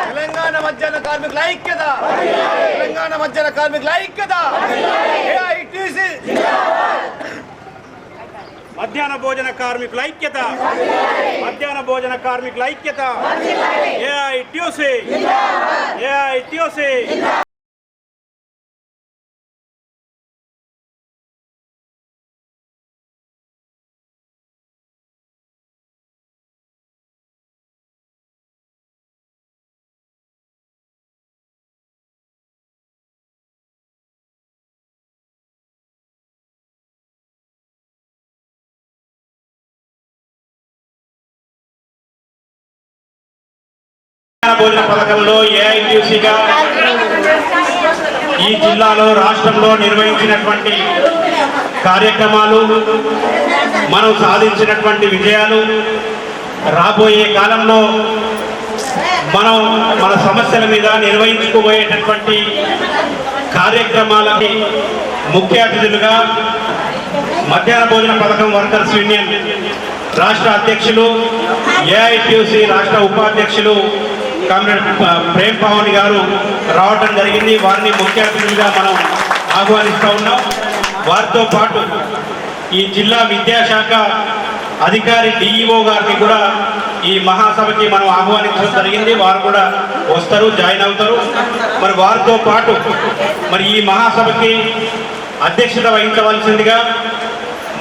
తెలంగాణ మధ్యాహ్న కార్మికుల ఐక్యత, తెలంగాణ మధ్యాహ్న కార్మికుల ఐక్యత, మధ్యాహ్న భోజన కార్మికుల ఐక్యత, మధ్యాహ్న భోజన కార్మికుల ఐక్యత, ఏఐటీయూసీ. భోజన పథకంలో ఏఐటీయూసీగా ఈ జిల్లాలో రాష్ట్రంలో నిర్వహించినటువంటి కార్యక్రమాలు, మనం సాధించినటువంటి విజయాలు, రాబోయే కాలంలో మనం మన సమస్యల మీద నిర్వహించుకోబోయేటటువంటి కార్యక్రమాలకి ముఖ్య అతిథులుగా మధ్యాహ్న భోజన పథకం వర్కర్స్ యూనియన్ రాష్ట్ర అధ్యక్షులు, ఏఐటీయూసీ రాష్ట్ర ఉపాధ్యక్షులు కామ్రేడ్ ప్రేమ్ పవన్ గారు రావటం జరిగింది. వారిని ముఖ్య అతిథులుగా మనం ఆహ్వానిస్తూ ఉన్నాం. వారితో పాటు ఈ జిల్లా విద్యాశాఖ అధికారి డిఈఓ గారిని కూడా ఈ మహాసభకి మనం ఆహ్వానించడం జరిగింది. వారు కూడా వస్తారు, జాయిన్ అవుతారు. మరి వారితో పాటు మరి ఈ మహాసభకి అధ్యక్షత వహించవలసిందిగా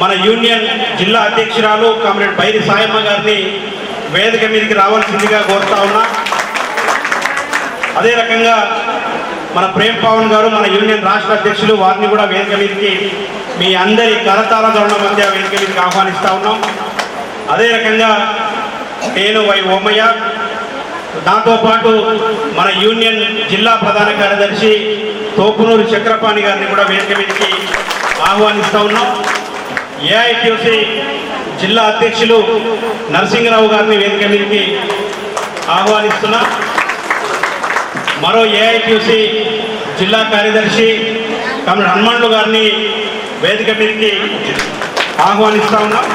మన యూనియన్ జిల్లా అధ్యక్షురాలు కామ్రేడ్ బైరి సాయమ్మ గారిని వేదిక మీదకి రావాల్సిందిగా కోరుతా ఉన్నా. అదే రకంగా మన ప్రేమ్ పవన్ గారు మన యూనియన్ రాష్ట్ర అధ్యక్షులు, వారిని కూడా వేదిక మీదకి మీ అందరి కరతాళ ధోరణి మధ్య వేదిక మీదకి ఆహ్వానిస్తూ ఉన్నాం. అదే రకంగా నేను వై ఓమయ్య, దాంతో పాటు మన యూనియన్ జిల్లా ప్రధాన కార్యదర్శి తోపునూరు చక్రపాణి గారిని కూడా వేదిక మీదకి ఆహ్వానిస్తూ ఉన్నాం. ఏఐటీయూసీ జిల్లా అధ్యక్షులు నరసింహరావు గారిని వేదిక మీదకి ఆహ్వానిస్తున్నాం. మరో ఏఐటీయూసీ జిల్లా కార్యదర్శి కామ్రేడ్ హనుమంతులు గారిని వేదిక మీదకి ఆహ్వానిస్తూ ఉన్నాం.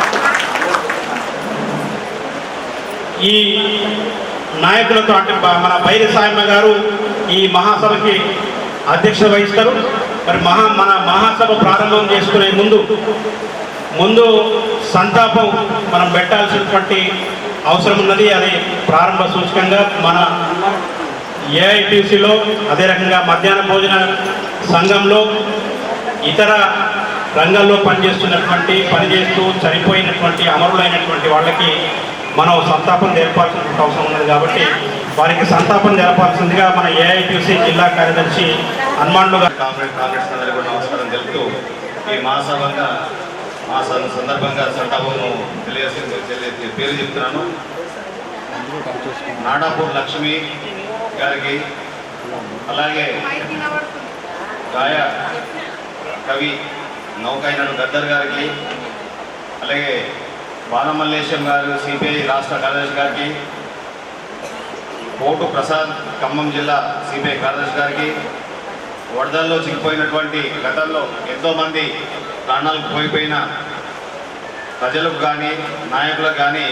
ఈ నాయకులతో అంటే మన బైరి సాయమ్మ గారు ఈ మహాసభకి అధ్యక్షత వహిస్తారు. మరి మన మహాసభ ప్రారంభం చేసుకునే ముందు సంతాపం మనం పెట్టాల్సినటువంటి అవసరం ఉన్నది. అది ప్రారంభ సూచకంగా మన ఏఐటీయూసీలో, అదే రకంగా మధ్యాహ్న భోజన సంఘంలో ఇతర రంగాల్లో పనిచేస్తూ చనిపోయినటువంటి అమరులైనటువంటి వాళ్ళకి మనం సంతాపం జరపాల్సిన అవసరం ఉన్నది. కాబట్టి వారికి సంతాపం జరపాల్సిందిగా మన ఏఐటీయూసీ జిల్లా కార్యదర్శి హనుమంతులు గారు కాంగ్రెస్ అందరికీ నమస్కారం తెలుపుతూ ఈ మహాసభంగా సందర్భంగా సంతాపము పేరు చెప్తున్నాను. నాడాపూర్ లక్ష్మి గారికి, అలాగే గాయ కవి నౌకైనడు గద్దర్ గారికి, అలాగే బాలమల్లేశం గారు సిపిఐ రాష్ట్ర కార్యదర్శి గారికి, పోటు ప్రసాద్ ఖమ్మం జిల్లా సిపిఐ కార్యదర్శి గారికి, వరదల్లో చిక్కిపోయినటువంటి గతంలో ఎంతోమంది ప్రాణాలకు పోయిపోయిన ప్రజలకు కానీ నాయకులకు కానీ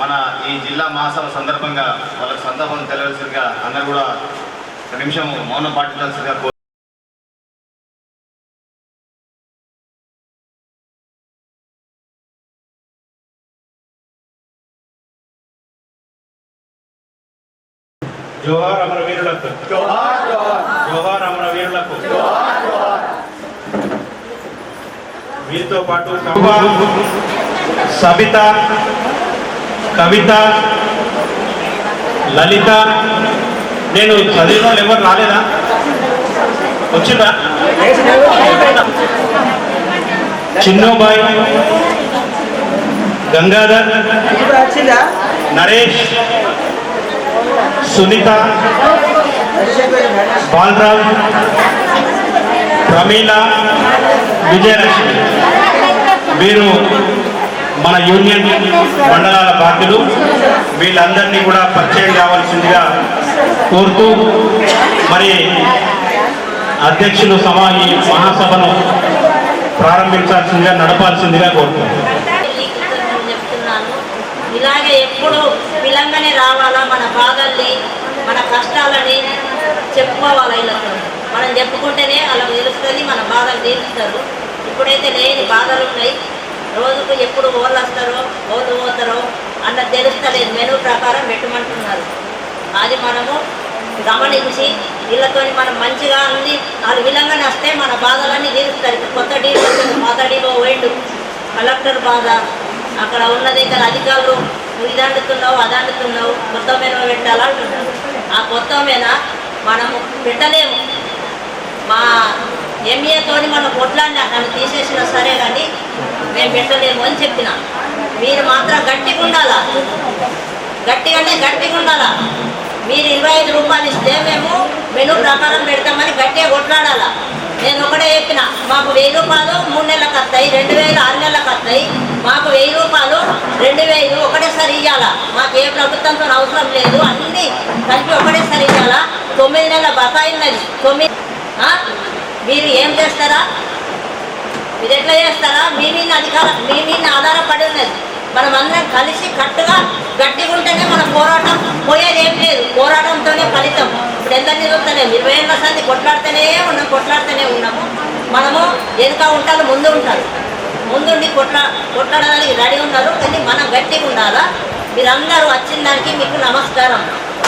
మన ఈ జిల్లా మహాసభ సందర్భంగా వాళ్ళకి సంతాపం తెలియవలసిందిగా అందరూ కూడా ఒక నిమిషం మౌనం పాటించాల్సిందిగా జోహార్ అమరవీరులకు, జోహార్ అమరవీరులకు. వీరితో పాటు సబిత, కవిత, లలిత, నేను చదివిన వాళ్ళు ఎవరు రాలేదా? వచ్చిందా? చిన్నోబాయ్, గంగాధర్, నరేష్, సునీత, బాలరాజ్, ప్రమీల, విజయలక్ష్మి, వీరు మన యూనియన్ మండలాల బాధ్యులు. వీళ్ళందరినీ కూడా పరిచయం కావాల్సిందిగా కోరుతూ మరి అధ్యక్షులు ఈ మహాసభను ప్రారంభించాల్సిందిగా, నడపాల్సిందిగా కోరుతున్నాను. ఇలాగే ఎప్పుడు పిలంగానే రావాలా, మన బాధల్ని మన కష్టాలని చెప్పుకోవాలి. వీళ్ళతో మనం చెప్పుకుంటేనే వాళ్ళకి తెలుస్తుంది, మన బాధలు తీరుస్తారు. ఇప్పుడైతే లేని బాధలు ఉన్నాయి. రోజుకు ఎప్పుడు ఓళ్ళు వస్తారో ఓళ్ళు పోతారో అన్నది తెలుస్తలేదు. మెనూ ప్రకారం పెట్టమంటున్నారు. అది మనము గమనించి వీళ్ళతో మనం మంచిగా అన్ని వాళ్ళు విలంగానే వస్తే మన బాధలన్నీ తీరుస్తారు. ఇప్పుడు కొత్త డీలో పాత డీలో పోయిండు కలెక్టర్ బాధ, అక్కడ ఉన్న దగ్గర అధికారులు నువ్వు ఇది అంటున్నావు అది అంటున్నావు, కొత్త మెనూ పెట్టాలంటున్నారు. ఆ కొత్త మెనూ మనము పెట్టలేము. మా ఎంఏతో మనం కొట్లాడినా నన్ను తీసేసినా సరే కానీ మేము పెట్టలేము అని చెప్పిన. మీరు మాత్రం గట్టిగా ఉండాలా, గట్టిగా ఉండాలా. మీరు 25 రూపాయలు ఇస్తే మేము మెనూ ప్రకారం పెడతామని గట్టిగా కొట్లాడాలా. నేను ఒకటే చెప్పిన, మాకు 1000 రూపాయలు 3 నెలలకు వస్తాయి, 2000 6 నెలలకు వస్తాయి. మాకు 1000 రూపాయలు 2000 ఒకటేసారి ఇవ్వాలా. మాకు ఏ ప్రభుత్వంతో అవసరం లేదు, అన్నీ కలిపి ఒకటేసారి ఇవ్వాలా. 9 నెలల బకాయి ఉన్నది. 9 మీరు ఏం చేస్తారా? మీరు ఎట్లా చేస్తారా? మీ మీద అధికారం మీ మీద ఆధారపడి ఉన్నది. మనం అందరం కలిసి గట్టిగా ఉంటేనే మన పోరాటం పోయేది ఏం లేదు. పోరాటంతోనే ఫలితం. ఇప్పుడు ఎంత నిలుస్తలేము, 20 ఏళ్ళ సంది కొట్లాడుతూనే ఉన్నాము. మనము వెనుక ఉంటారు, ముందు ఉంటారు. ముందుండి కొట్లాడడానికి రెడీ ఉన్నారు. కానీ మనం గట్టిగా ఉండాలా. మీరందరూ వచ్చిన దానికి మీకు నమస్కారం.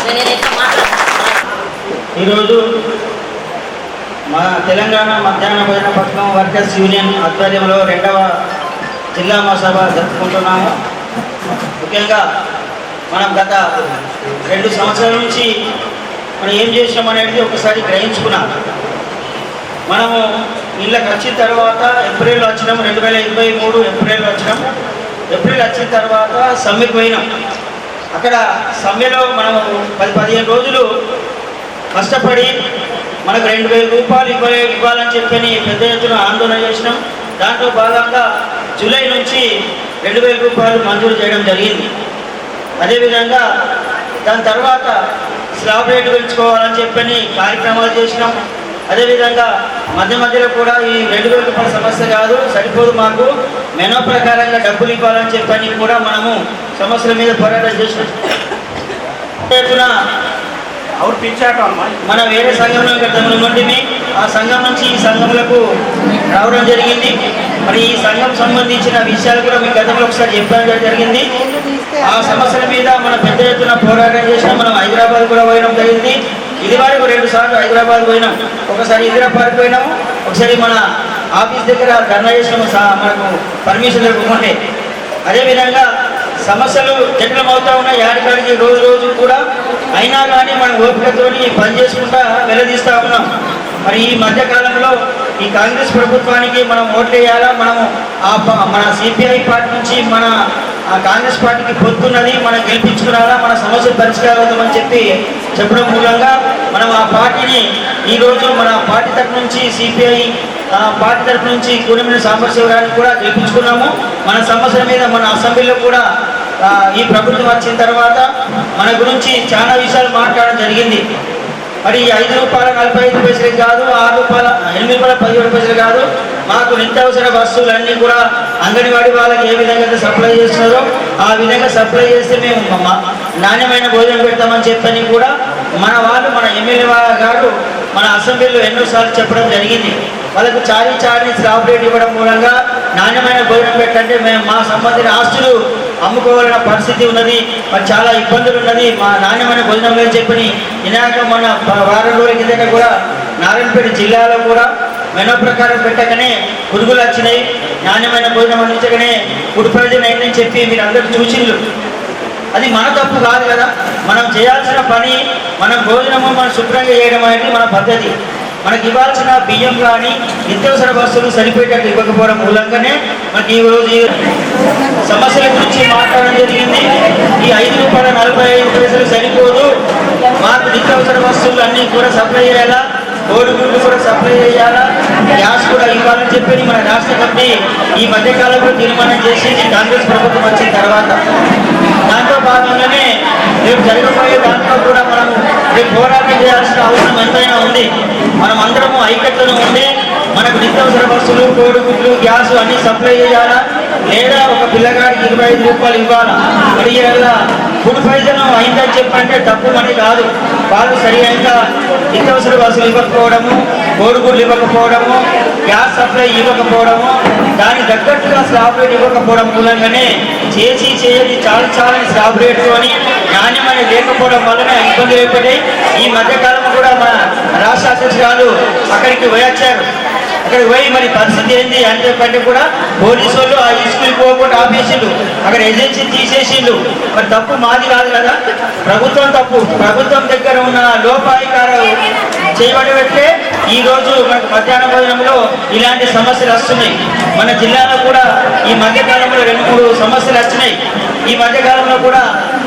నేను ఎట్లా మాట్లాడుతున్నాను. ఈరోజు మా తెలంగాణ మధ్యాహ్న భోజన పథకం వర్కర్స్ యూనియన్ ఆధ్వర్యంలో 2వ జిల్లా మహాసభ జరుపుకుంటున్నాము. ముఖ్యంగా మనం గత 2 సంవత్సరాల నుంచి మనం ఏం చేసినాం అనేది ఒకసారి గ్రహించుకున్నాం. మనము ఇళ్ళకి వచ్చిన తర్వాత ఏప్రిల్లో వచ్చినాం, 2023 ఏప్రిల్లో వచ్చినాం. ఏప్రిల్ వచ్చిన తర్వాత సమ్మెకు పోయినాం. అక్కడ సమ్మెలో మనము 10-15 రోజులు కష్టపడి మనకు 2000 రూపాయలు ఇవ్వాలని చెప్పని పెద్ద ఎత్తున ఆందోళన చేసినాం. దాంట్లో భాగంగా జూలై నుంచి 2000 రూపాయలు మంజూరు చేయడం జరిగింది. అదేవిధంగా దాని తర్వాత స్లాబ్ రేటు పెంచుకోవాలని చెప్పని కార్యక్రమాలు చేసినాం. అదేవిధంగా మధ్యలో కూడా ఈ 2000 రూపాయల సమస్య కాదు, సరిపోదు, మాకు మెనూ ప్రకారంగా డబ్బులు ఇవ్వాలని చెప్పని కూడా మనము సమస్యల మీద పోరాటం చేసినాం. మన వేరే సంఘంలో గతంలో నుండి ఆ సంఘం నుంచి ఈ సంఘములకు రావడం జరిగింది. మరి ఈ సంఘం సంబంధించిన విషయాలు కూడా మీ గతంలో ఒకసారి చెప్పడం జరిగింది. ఆ సమస్యల మీద మనం పెద్ద ఎత్తున పోరాటం చేసినాం. మనం హైదరాబాద్ కూడా పోయడం జరిగింది. ఇది వరకు 2 సార్లు హైదరాబాద్ పోయినాం. ఒకసారి ఇందిరాపార్క్ పోయినాము, ఒకసారి మన ఆఫీస్ దగ్గర ధర్నా చేసినాము మనకు పర్మిషన్ దొరుకుతుంటే. అదేవిధంగా సమస్యలు జటిలమవుతా ఉన్నాయి యాడికాడికి రోజు కూడా. అయినా కానీ మనం ఓపికతో పని చేసుకుంటా వెల్లదీస్తూ ఉన్నాం. మరి ఈ మధ్యకాలంలో ఈ కాంగ్రెస్ ప్రభుత్వానికి మనం ఓట్లు వేయాలా, మనము మన సిపిఐ పార్టీ నుంచి మన కాంగ్రెస్ పార్టీకి పొత్తున్నది, మనం గెలిపించుకురాలా, మన సమస్యలు పరిష్కారమని చెప్పడం మూలంగా మనం ఆ పార్టీని ఈరోజు మన పార్టీ తరఫు నుంచి సిపిఐ పార్టీ తరఫు నుంచి కూనమిని సాంబశివరావుని కూడా గెలిపించుకున్నాము. మన సమస్యల మీద మన అసెంబ్లీలో కూడా ఈ ప్రభుత్వం వచ్చిన తర్వాత మన గురించి చాలా విషయాలు మాట్లాడడం జరిగింది. మరి 5 రూపాయల 45 పైసలు కాదు, 6 రూపాయల 8 రూపాయల 17 పైసలు కాదు, మాకు నిత్యావసర వస్తువులన్నీ కూడా అంగన్వాడీ వాళ్ళకి ఏ విధంగా సప్లై చేస్తున్నారో ఆ విధంగా సప్లై చేస్తే మేము నాణ్యమైన భోజనం పెడతామని చెప్పని కూడా మన వాళ్ళు మన ఎమ్మెల్యే గారు మన అసెంబ్లీలో ఎన్నోసార్లు చెప్పడం జరిగింది. వాళ్ళకు చారీ స్లాబ్ రేట్ ఇవ్వడం మూలంగా నాణ్యమైన భోజనం పెట్టంటే మేము మా సంబంధించిన ఆస్తులు అమ్ముకోవాలన్న పరిస్థితి ఉన్నది. మరి చాలా ఇబ్బందులు ఉన్నది, మా నాణ్యమైన భోజనం లేని చెప్పని ఇనాక మన వారం రోజుల కిందట కూడా నారాయణపేట జిల్లాలో కూడా మెనూ ప్రకారం పెట్టకనే పురుగులు వచ్చినాయి. నాణ్యమైన భోజనం అందించకనే ఫుడ్ పాయిజన్ అయిందని చెప్పి మీరు అందరూ చూసిండ్రు. అది మన తప్పు కాదు కదా. మనం చేయాల్సిన పని మనం భోజనము మనం శుభ్రంగా చేయడం అనేది మన పద్ధతి. మనకి ఇవ్వాల్సిన బియ్యం కానీ నిత్యావసర వస్తువులు సరిపోయేటట్టు ఇవ్వకపోవడం మూలంగానే మనకి ఈరోజు సమస్యల గురించి మాట్లాడడం జరిగింది. ఈ 5 రూపాయల 45 పైసలు సరిపోదు, మాకు నిత్యావసర వస్తువులు అన్నీ కూడా సప్లై చేయాలా, కోడిగుడ్లు కూడా సప్లై చేయాలా, గ్యాస్ కూడా ఇవ్వాలని చెప్పి మన రాష్ట్ర కమిటీ ఈ మధ్యకాలంలో తీర్మానం చేసింది కాంగ్రెస్ ప్రభుత్వం వచ్చిన తర్వాత. దాంతో భాగంగానే రేపు జరగబోయే దాంట్లో కూడా మనం రేపు పోరాటం చేయాల్సిన అవసరం ఎంతైనా ఉంది. మనం అందరము ఐక్యతను ఉండి మనకు నిత్యావసర వస్తువులు కోడిగుడ్లు గ్యాస్ అన్నీ సప్లై చేయాలా. లేదా ఒక పిల్లగాడికి 25 రూపాయలు ఇవ్వాలా. మరి ఇలా ఫుడ్ పాయిజన్ అయిందని చెప్పంటే తప్పు అని కాదు. వాళ్ళు సరిగ్గా నిత్యావసర వసూలు ఇవ్వకపోవడము, కోడిగుడ్లు ఇవ్వకపోవడము, గ్యాస్ సప్లై ఇవ్వకపోవడము, దానికి తగ్గట్టుగా స్లాబ్ రేట్ ఇవ్వకపోవడం మూలంగానే చేసి చేయని చాలని స్లాబ్ రేటుతోని నాణ్యమైన లేకపోవడం వలన ఇబ్బందులు ఏర్పడ్డాయి. ఈ మధ్యకాలంలో కూడా మన రాష్ట్ర అధ్యక్షురాలు అక్కడికి వచ్చారు. అక్కడికి పోయి మరి పరిస్థితి ఏంటి అని చెప్పంటే కూడా పోలీసు వాళ్ళు ఆ స్కూల్కి పోకుండా ఆపేసిండు, అక్కడ ఏజెన్సీ తీసేసిండు. మరి తప్పు మాది కాదు కదా, ప్రభుత్వం తప్పు. ప్రభుత్వం దగ్గర ఉన్న లోపాయికారం చేయబడి ఈ రోజు మనకు మధ్యాహ్న భోజనంలో ఇలాంటి సమస్యలు వస్తున్నాయి. మన జిల్లాలో కూడా ఈ మధ్యకాలంలో 2-3 సమస్యలు వచ్చినాయి. ఈ మధ్యకాలంలో కూడా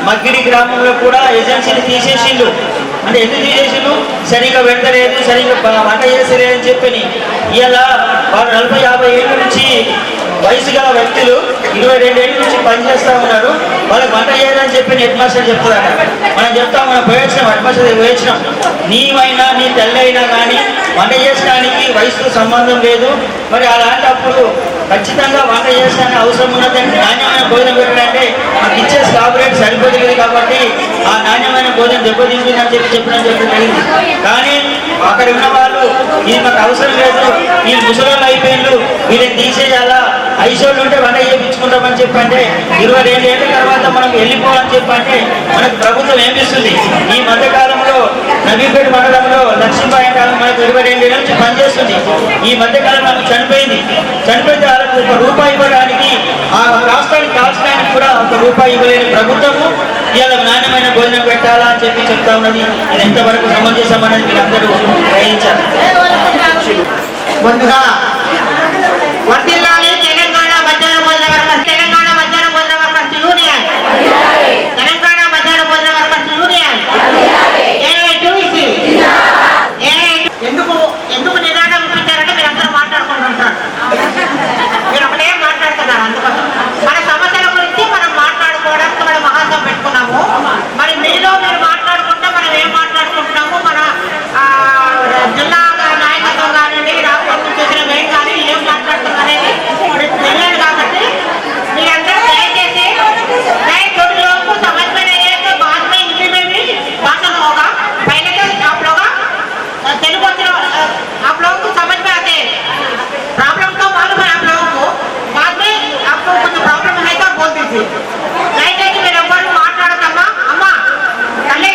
మగ్గిడి గ్రామంలో కూడా ఏజెన్సీని తీసేసిండు. అంటే ఎందుకు తీసేసిండు? సరిగ్గా వెంటలేదు, సరిగ్గా వంట చేసలేదని చెప్పని. ఇలా వాళ్ళు 40-50 ఏళ్ళ నుంచి వయసు గల వ్యక్తులు 22 ఏళ్ళ నుంచి పనిచేస్తూ ఉన్నారు. వాళ్ళకి వంట చేయాలని చెప్పి హెడ్ మాస్టర్ చెప్తారట. మనం చెప్తాం, మనం పోయొచ్చినాం, హెడ్ మాస్టర్ పోయొచ్చినాం. నీవైనా నీ తెల్లైనా కానీ వంట చేయడానికి వయసుతో సంబంధం లేదు. మరి అలాంటప్పుడు ఖచ్చితంగా వంట చేయడానికి అవసరం ఉన్నదంటే నాణ్యమైన భోజనం పెట్టాలంటే మాకు ఇచ్చే స్లాబ్ రేట్ సరిపోతుంది కాబట్టి ఆ నాణ్యమైన భోజనం దెబ్బతింటుందని చెప్పడం జరిగింది. కానీ అక్కడ ఉన్న వాళ్ళు ఇది మాకు అవసరం లేదు, వీళ్ళు ముసలోళ్ళు అయిపోయిండు, వీళ్ళని తీసేయాలా, ఐసోళ్ళు ఉంటే వంట చేయించుకుంటామని చెప్పంటే 22 ఏళ్ళ తర్వాత మనం వెళ్ళిపోవాలని చెప్పంటే మనకు ప్రభుత్వం ఏమిస్తుంది? ఈ మధ్యకాలంలో నవీపేట మండలంలో లక్ష్మీబాయి మనకు 22 ఏళ్ళ నుంచి పనిచేస్తుంది. ఈ మధ్యకాలంలో ఆమె చనిపోయింది. చనిపోయితే వాళ్ళకు ₹1 ఇవ్వడానికి, ఆ రాష్ట్రానికి కాల్చడానికి కూడా ₹1 ఇవ్వలేని ప్రభుత్వము ఇవాళ నాణ్యమైన భోజనం పెట్టాలా అని చెప్పి చెప్తా ఉన్నది. ఇది ఎంతవరకు సమంజసం అనేది మీరు అందరూ గ్రహించాలి. ముందుగా వర్ధిల్లాలి తెలంగాణ మధ్యాహ్న భోజన వర్కర్స్, తెలంగాణ మధ్యాహ్న భోజన వర్కర్స్ యూనియన్, తెలంగాణ మధ్యాహ్న భోజన వర్కర్స్ యూనియన్. ఎందుకు నిరాశ చూపించారంటే మీరు అందరూ మాట్లాడుకుంటుంటారు, మీరు ఒకటే మాట్లాడుతున్నారు. అందుకోసం మన సమస్యల గురించి మనం మాట్లాడుకోవడానికి మనం మహాసభ పెట్టుకున్నాము. మరి మీలో మీరు మాట్లాడుకుంటే మనం ఏం మాట్లాడుకుంటున్నాము, మన జిల్లా నాయకత్వం కానివ్వండి, రాష్ట్రం నుంచి వచ్చిన మేము కానీ ఏం మాట్లాడుతున్నాం అనేది తెలియదు. కాబట్టి మీరందరూ దయచేసి समझ में नहीं है तो बाद में हिंदी में भी भाषण होगा, पहले तो आप लोग तेलुगु आप लोगों को समझ में आते हैं। प्रॉब्लम तो मालूम है आप लोगों को, बाद में आपको कुछ प्रॉब्लम है तो बोल दीजिए। దయచేసి మీరు ఎవరు మాట్లాడకమ్మా. అమ్మా తల్లి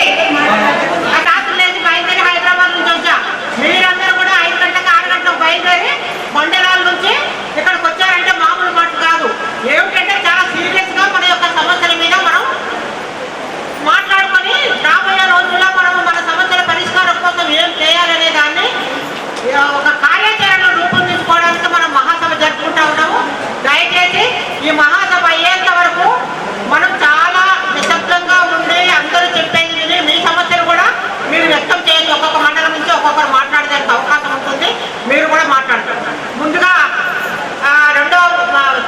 కాసులేసి బయలుదేరి హైదరాబాద్ నుంచి వచ్చా, మీరందరూ కూడా 5 గంటలకు 6 గంటలకు బయలుదేరి మండలాల నుంచి ఇక్కడికి వచ్చారంటే మామూలు మాట కాదు. ఏమిటంటే చాలా సీరియస్ గా మన యొక్క సమస్యల మీద మనం మాట్లాడుకొని రాబోయే రోజుల్లో మనం మన సమస్యల పరిష్కారం కోసం ఏం చేయాలనే దాన్ని ఒక కార్యాచరణ రూపొందించుకోవడానికి మనం మహాసభ జరుపుకుంటా ఉన్నాము. దయచేసి ఈ మహాసభ అయ్యేంత వరకు మనం చాలా నిశ్శబ్దంగా ఉండి అందరూ చెప్పేది విని మీ సమస్యలు కూడా మీరు వ్యక్తం చేయొచ్చు. ఒక్కొక్క మండలం నుంచి ఒక్కొక్కరు మాట్లాడడానికి అవకాశం ఉంటుంది, మీరు కూడా మాట్లాడతారు. ముందుగా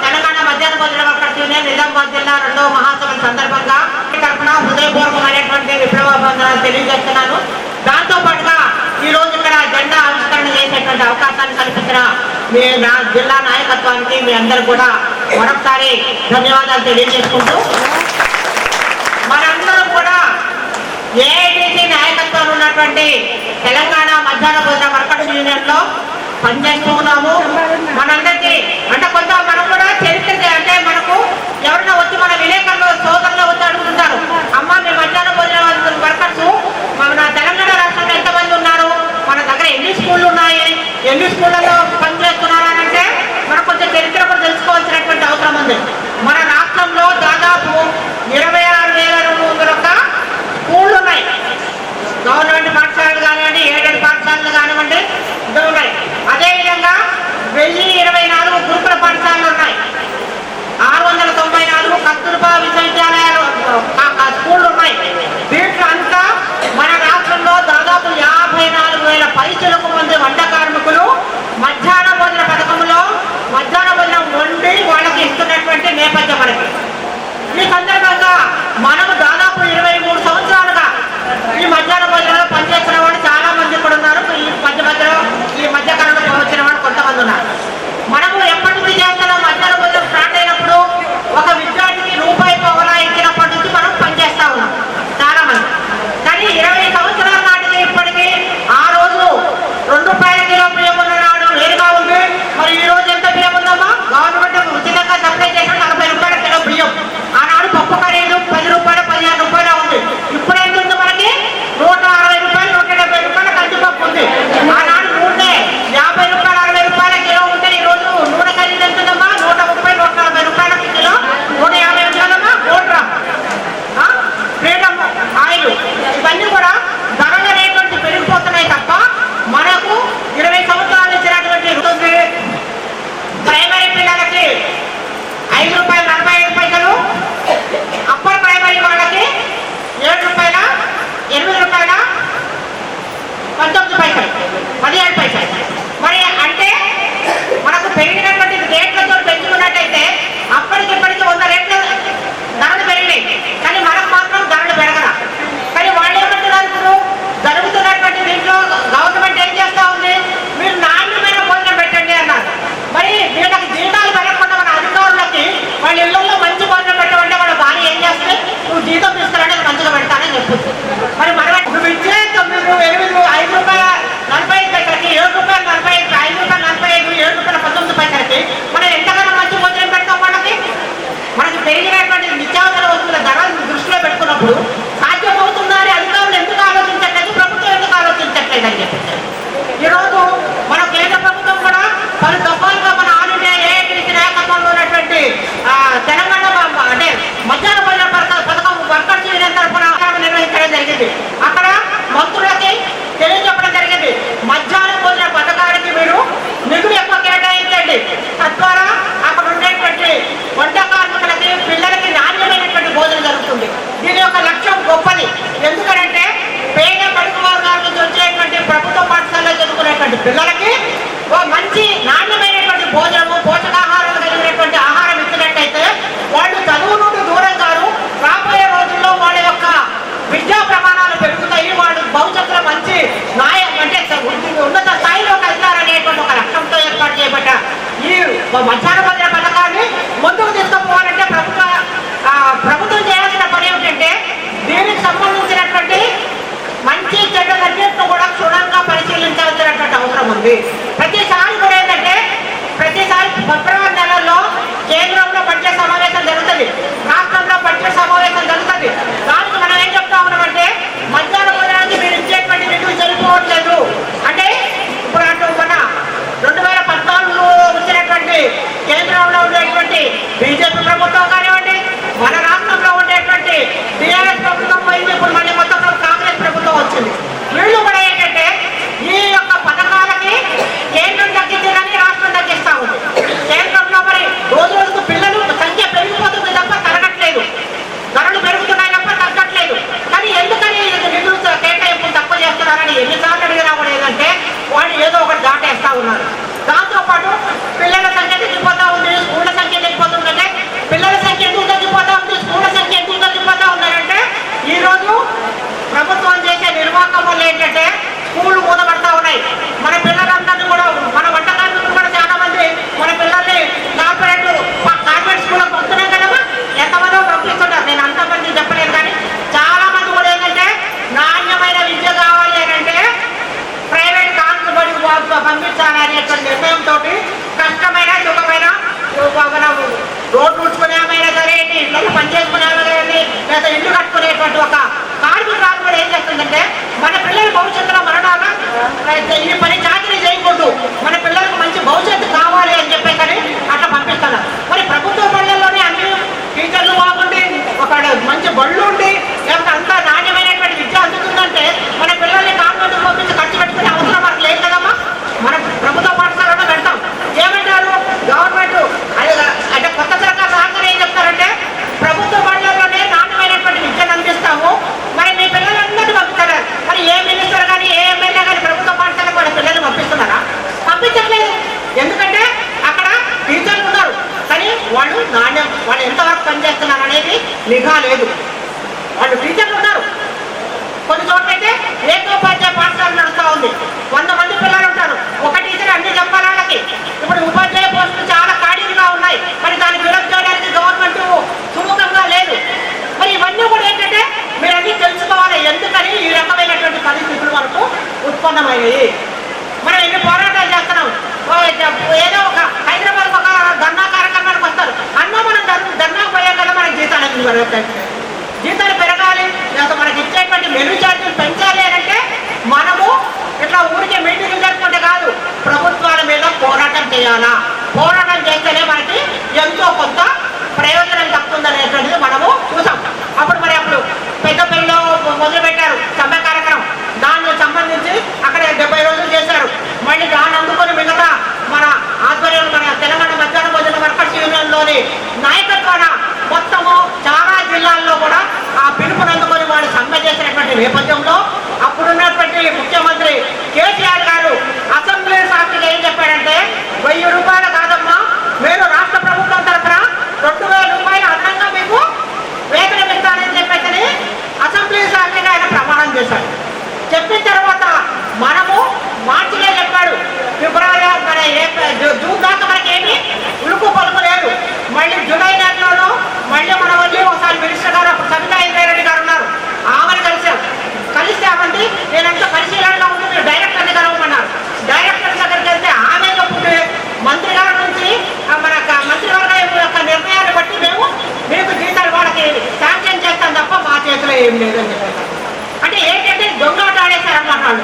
తెలంగాణ మధ్యాహ్న భోజన వర్కర్స్ యూనియన్ నిజామాబాద్ జిల్లా 2వ మహాసభ సందర్భంగా తరఫున హృదయపూర్వకమైనటువంటి విప్లవాభివందనాలు తెలియజేస్తున్నాను. దాంతో పాటుగా ఈ రోజు ఇక్కడ జెండా ఆవిష్కరణ చేసేటువంటి అవకాశాన్ని కల్పించిన మీ జిల్లా నాయకత్వానికి మీ అందరూ కూడా మరొకసారి ధన్యవాదాలు తెలియజేసుకుంటూ, మనందరం కూడా ఏఐటీసీ నాయకత్వం ఉన్నటువంటి తెలంగాణ మధ్యాహ్న భోజన వర్కర్స్ యూనియన్ లో పనిచేస్తూ ఉన్నాము. మనందరికీ అంటే కొంత మనం కూడా చరిత్ర అంటే మనకు ఎవరైనా వచ్చి మన విలేకరులు సోదరులు వచ్చి అడుగుతుంటారు, అమ్మ మీ మధ్యాహ్న భోజన వర్కర్స్ మన తెలంగాణ రాష్ట్రంలో ఎంతమంది ఉన్నారు, మన దగ్గర ఎన్ని స్కూళ్ళు ఉన్నాయి, ఎన్ని స్కూళ్ళలో పనిచేస్తున్నారు అని అంటే మనకు కొంచెం చరిత్ర కూడా తెలుసుకోవాల్సినటువంటి అవసరం ఉంది. మన రాష్ట్రంలో దాదాపు 26,201 స్కూళ్ళు ఉన్నాయి. గవర్నమెంట్ పాఠశాలలు కానివ్వండి, ఎయిడెడ్ పాఠశాలలు కానివ్వండి ఉన్నాయి. అదేవిధంగా 1024 గురుకుల పాఠశాలలు ఉన్నాయి. 694 కస్తూర్బా విశ్వవిద్యాలయాలు ఉన్నప్పుడు సాధ్యమవుతుందని అధికారులు ఎందుకు ఆలోచించట్లేదు, ప్రభుత్వం ఎందుకు ఆలోచించట్లేదు అని చెప్పారు. ఈరోజు మన కేంద్ర ప్రభుత్వం కూడా పలు దఫాలుగా మన ఆల్ ఇండియా ఏఐటీసీ నాయకత్వంలో ఉన్నటువంటి తెలంగాణ అంటే మధ్యాహ్న భోజన పథకం వర్కర్స్ యూనియన్ తరఫున నిర్వహించడం జరిగింది. అక్కడ మంత్రులకి తెలియజెప్పడం జరిగింది, మధ్యాహ్న భోజన పథకానికి మీరు నిధులు ఎక్కువ కేటాయించండి, తద్వారా అక్కడ ఉండేటువంటి వంట కార్మికులకి పిల్లలకి నాణ్యమైనటువంటి భోజనం జరుగుతుంది. దీని యొక్క లక్ష్యం గొప్పది. ఎందుకంటే పేద బడుగు వర్గాల నుంచి వచ్చేటువంటి ప్రభుత్వ పాఠశాలలో చదువుకునేటువంటి పిల్లలకి మంచి నాణ్యమైనటువంటి భోజనము, పోషకాహారం కలిగినటువంటి ఆహారం ఇచ్చినట్టయితే వాళ్ళు చదువు నుండి దూరం కాదు, రాబోయే రోజుల్లో వాళ్ళ యొక్క విద్యా ప్రమాణాలు పెరుగుతాయి, వాళ్ళు భవిష్యత్తులో మంచి అంటే ఉన్నత స్థాయిలో వెళ్తారనేటువంటి ఒక లక్ష్యంతో ఏర్పాటు చేయబడ్డ ఈ మధ్యాహ్న భోజన పథకాన్ని ముందుకు తీసుకుపోవాలంటే ప్రభుత్వం చేయాల్సిన పని ఏమిటంటే దీనికి సంబంధించినటువంటి మంచి చెడ్డలన్నింటిని కూడా క్షుణ్ణంగా పరిశీలించాల్సినటువంటి అవసరం ఉంది. ప్రతిసారి కూడా ఏంటంటే ప్రతిసారి ఫిబ్రవరి నెలల్లో కేంద్రంలో బడ్జెట్ సమావేశం జరుగుతుంది, రాష్ట్రంలో బడ్జెట్ సమావేశం జరుగుతుంది. దానికి మనం ఏం చెప్తా ఉన్నామంటే మధ్యాహ్న భోజనానికి మీరు ఇచ్చేటువంటి నిధులు సరిపోవట్లేదు అంటే ఇప్పుడు అటు మన 2014లో వచ్చినటువంటి కేంద్రంలో ఉండేటువంటి బీజేపీ ప్రభుత్వం కానివ్వండి, మన రాష్ట్రంలో ఉండేటువంటి టీఆర్ఎస్ ప్రభుత్వం పోయింది, ఇప్పుడు మళ్ళీ మొత్తం కాంగ్రెస్ ప్రభుత్వం వచ్చింది. వీళ్ళు కూడా ఏంటంటే ఈ యొక్క పథకాలకి కేంద్రం తగ్గించాలని రాష్ట్రం తగ్గిస్తా ఉంది. కేంద్రంలో మరి రోజు రోజుకు పిల్లలు సంఖ్య పెరిగిపోతుంది తప్ప తరగట్లేదు, ధరలు పెరుగుతున్నాయి తప్ప తగ్గట్లేదు. కానీ ఎందుకని నిధులు కేటాయింపులు తక్కువ చేస్తున్నారని ఎన్నిసార్లు అడిగినా కూడా ఏంటంటే వాళ్ళు ఏదో ఒకటి దాటేస్తా ఉన్నారు. దాంతోపాటు పిల్లల సంఖ్య తగ్గిపోతా ఉంది, స్కూళ్ళ సంఖ్య తగ్గిపోతుందంటే పిల్లల సంఖ్య ఎందుకు తగ్గిపోతా ఉంది, స్కూళ్ళ సంఖ్య ఎందుకు తగ్గిపోతా ఉన్నారంటే ఈరోజు ప్రభుత్వం చేసే నిర్వాహకం వల్ల ఏంటంటే స్కూళ్ళు మూతపడతా ఉన్నాయి. మన పిల్లలందరినీ కూడా మన వంట కార్మికులు కూడా చాలా మంది మన పిల్లల్ని కార్పొరేట్ స్కూళ్ళకి పంపుతున్నాం కదమ్మా, ఎంతమంది పంపిస్తున్నారు. నేను అంతమంది చెప్పలేదు, కానీ చాలా మంది కూడా ఏంటంటే నాణ్యమైన విద్య కావాలి అని అంటే ప్రైవేట్ కాన్స్టబుల్ పంపించాలి అనేటువంటి నిర్ణయంతో కష్టమైన సుఖమైన మనం రోడ్డు ఉడ్చుకునేమైనా సరే, ఇళ్ళలో పనిచేసుకునేమైనా సరే, లేదా ఇల్లు కట్టుకునేటువంటి ఒక కార్మికురాలు కూడా ఏం చేస్తుందంటే మన పిల్లల భవిష్యత్తులో మరణాల ఈ పని చాకరీ చేయకూడదు, మన పిల్లలకు మంచి భవిష్యత్తు కావాలి అని చెప్పేసి అట్లా పంపిస్తున్నారు. మరి ప్రభుత్వ బళ్ళల్లోనే అన్ని టీచర్లు బాగుండి ఒక మంచి బళ్ళు ఉండి లేకపోతే అంతా నాణ్యమైనటువంటి విద్య అందుతుందంటే మన పిల్లల్ని కాన్వెంట్ పంపించి ఖర్చు పెట్టుకునే అవసరం మనకు లేదు కదమ్మా. మన ప్రభుత్వ పాఠశాలలో పెడతాం. ఏమంటారు గవర్నమెంట్ అంటే కొత్త సర్కార్ సహకారం ఏం చెప్తారంటే ప్రభుత్వ బళ్ళల్లోనే నాణ్యమైనటువంటి విద్యను అందిస్తాము, మరి మీ పిల్లలందరినీ పంపిస్తారు. మరి ఏ మినిస్టర్ కానీ ఏ ఎమ్మెల్యే కానీ ప్రభుత్వ పాఠశాలకు వాళ్ళ పిల్లల్ని పంపిస్తున్నారా? పంపించట్లేదు. ఎందుకంటే అక్కడ టీచర్లు ఉన్నారు, కానీ వాళ్ళు వాళ్ళు ఎంతవరకు పనిచేస్తున్నారు అనేది నిఘా లేదు. వాళ్ళు టీచర్లు ఉన్నారు, కొన్ని చోట్లయితే ఏకోపాధ్యాయ పాఠశాల నడుస్తూ ఉంది, 100 మంది పిల్లలు ఉంటారు, ఒక టీచర్ అన్ని చెప్పాలి వాళ్ళకి. ఇప్పుడు ఉపాధ్యాయ పోస్టులు చాలా ఖాళీగా ఉన్నాయి, మరి దాన్ని ఫిలప్ చేయడానికి గవర్నమెంట్ సుముఖంగా లేదు. మరి ఇవన్నీ కూడా ఏంటంటే మీరు అన్ని తెలుసుకోవాలి, ఎందుకని ఈ రకమైనటువంటి పరిస్థితులు మనకు ఉత్పన్నమైనవి. మనం ఎన్ని పోరాటాలు చేస్తున్నాం. ఏదో ఒక హైదరాబాద్ ఒక ధర్నా కార్యక్రమానికి వస్తారు, అన్న మనం ధర్నా పోయాం కదా మనకి జీతాలు ఎందుకు పెరుగుతాయి, జీతాలు పెరగాలి లేదా మనకి ఇచ్చేటువంటి మెనూ ఛార్జీలు పెంచాలి అని అంటే మనము ఇట్లా ఊరికే మీటింగ్లు జరుపుకుంటే కాదు, ప్రభుత్వాల మీద పోరాటం చేయాలా. పోరాటం చేస్తేనే మనకి ఎంతో కొంత ప్రయోజనం దక్కుతుందనేటువంటిది మనము చూసాం. అప్పుడు పెద్దపల్లిలో మొదలుపెట్టారు సమ్మె కార్యక్రమం, దానికి సంబంధించి అక్కడ 70 రోజులు చేశారు. మళ్ళీ దాన్ని అందుకొని మిగతా మన ఆధ్వర్యంలో మన తెలంగాణ మధ్యాహ్న భోజన వర్కర్స్ యూనియన్లోని నాయకత్వాన మొత్తము చాలా జిల్లాల్లో కూడా ఆ పిలుపునందుకొని వాళ్ళు సమ్మె చేసినటువంటి నేపథ్యంలో అప్పుడున్నటువంటి ముఖ్యమంత్రి కేసీఆర్ గారు అసెంబ్లీ సాక్షిగా ఏం చెప్పాడంటే 1000 రూపాయలు కాదమ్మా, మీరు రాష్ట్ర ప్రభుత్వం తరఫున 2000 రూపాయలు అదనంగా మీకు వేతనం ఇస్తా ఏం లేదని చెప్పారు. అంటే ఏంటంటే దొంగలాట ఆడేశారన్నమాట వాళ్ళు.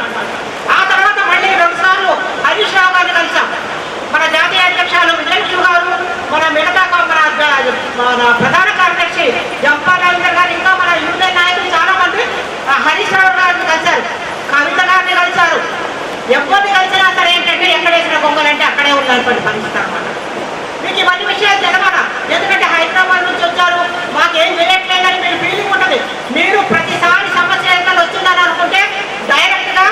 ఆ తర్వాత మళ్ళీ 2 సార్లు హరీష్ రావు గారిని కలిసాం. మన జాతీయ అధ్యక్షులు విజయలక్ష్మి గారు, మన మిగతా మన ప్రధాన కార్యదర్శి జంపాల్ రవీంద్ర గారు, ఇంకా మన యూనియన్ నాయకులు చాలా మంది హరీష్ రావు గారిని కలిశారు, కవిత గారిని కలిశారు. ఎవరిని కలిసినా సరే ఏంటంటే ఎక్కడ వేసిన బొంగలంటే అక్కడే ఉన్నటువంటి పరిస్థితి అనమాట. మీకు ఇవన్నీ విషయాలు తెలవాలా, ఎందుకంటే హైదరాబాద్ నుంచి వచ్చారు, మాకేం చేయట్లేదని మీరు ఫీలింగ్ ఉంటుంది. మీరు ప్రతిసారి సమస్య ఎంత వచ్చిందని అనుకుంటే డైరెక్ట్గా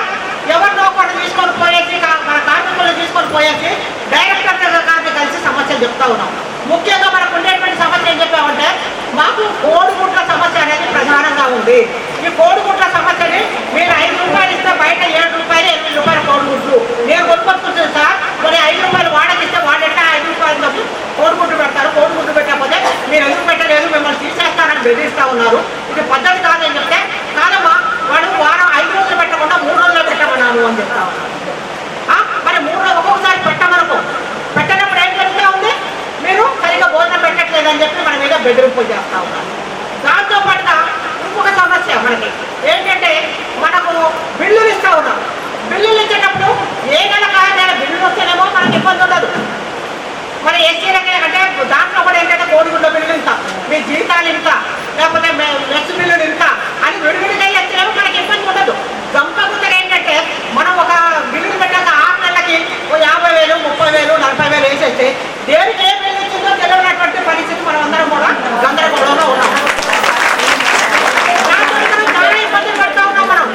ఎవరినో ఒకటి తీసుకొని పోయేసి, మన కార్మికులు తీసుకొని పోయేసి డైరెక్టర్ గారిని కలిసి సమస్యలు చెప్తా ఉన్నాం. ముఖ్యంగా మనకు ఉండేటువంటి సమస్య ఏం చెప్పామంటే, మాకు కోడిగుడ్ల సమస్య అనేది ప్రధానంగా ఉంది. ఈ కోడిగుడ్ల సమస్యని మీరు 5 రూపాయలు ఇస్తే బయట 7 రూపాయలు 8 రూపాయలు కోడిగుడ్లు నేను కొనుక్కొచ్చుకుంటుంది సార్. మరి 5 రూపాయలు వాడకిస్తే వాడెట్లా 5 రూపాయలు తప్పు కోడిగుడ్లు పెడతారు, కోడిగుడ్లు పెట్టకపోతే మీరు ఎందుకు పెట్టలేదు, మిమ్మల్ని తీసేస్తారని బెదిరిస్తూ ఉన్నారు. ఇది పద్ధతి కాదని చెప్తే, కాదమ్మా వాడు వారం 5 రోజులు పెట్టకుండా 3 రోజులు పెట్టమన్నాను అని చెప్తా ఉన్నారు. మరి 3 రోజులు ఒక్కొక్కసారి పెట్టమనుకో, పెట్టినప్పుడు ఏం జరుగుతూ ఉంది, మీరు సరిగ్గా భోజనం పెట్టట్లేదని చెప్పి మన మీద బెదిరింపు చేస్తూ ఉన్నారు. దాంతో పాటుగా ఇంకొక సమస్య మనకి ఏంటంటే, మనకు బిల్లులు ఇస్తూ ఉన్నాం. బిల్లులు ఇచ్చేటప్పుడు ఏ నెల బిల్లులు వస్తేనేమో మనకి ఇబ్బంది ఉండదు. మన ఎస్సీలకి అంటే దాంట్లో కూడా ఏంటంటే కోడిగుడ్డ బిల్లులు ఇంత, మీ జీతాలు ఇంత, లేకపోతే మెస్ బిల్లులు ఇంత అని విడివిడిగా ఇస్తేనేమో మనకి ఇబ్బంది ఉండదు. గంపగుందర ఏంటంటే, మనం ఒక బిల్లులు పెట్టాక 6 నెలలకి 50,000, 30,000, 40,000 వేసేస్తే దేనికి ఏ బిల్లు ఇచ్చిందో తెలియనటువంటి పరిస్థితి మనం అందరం కూడా గందరగోళంలో ఉన్నాం. చాలా ఇబ్బందులు పడుతూ ఉన్నాం మనం.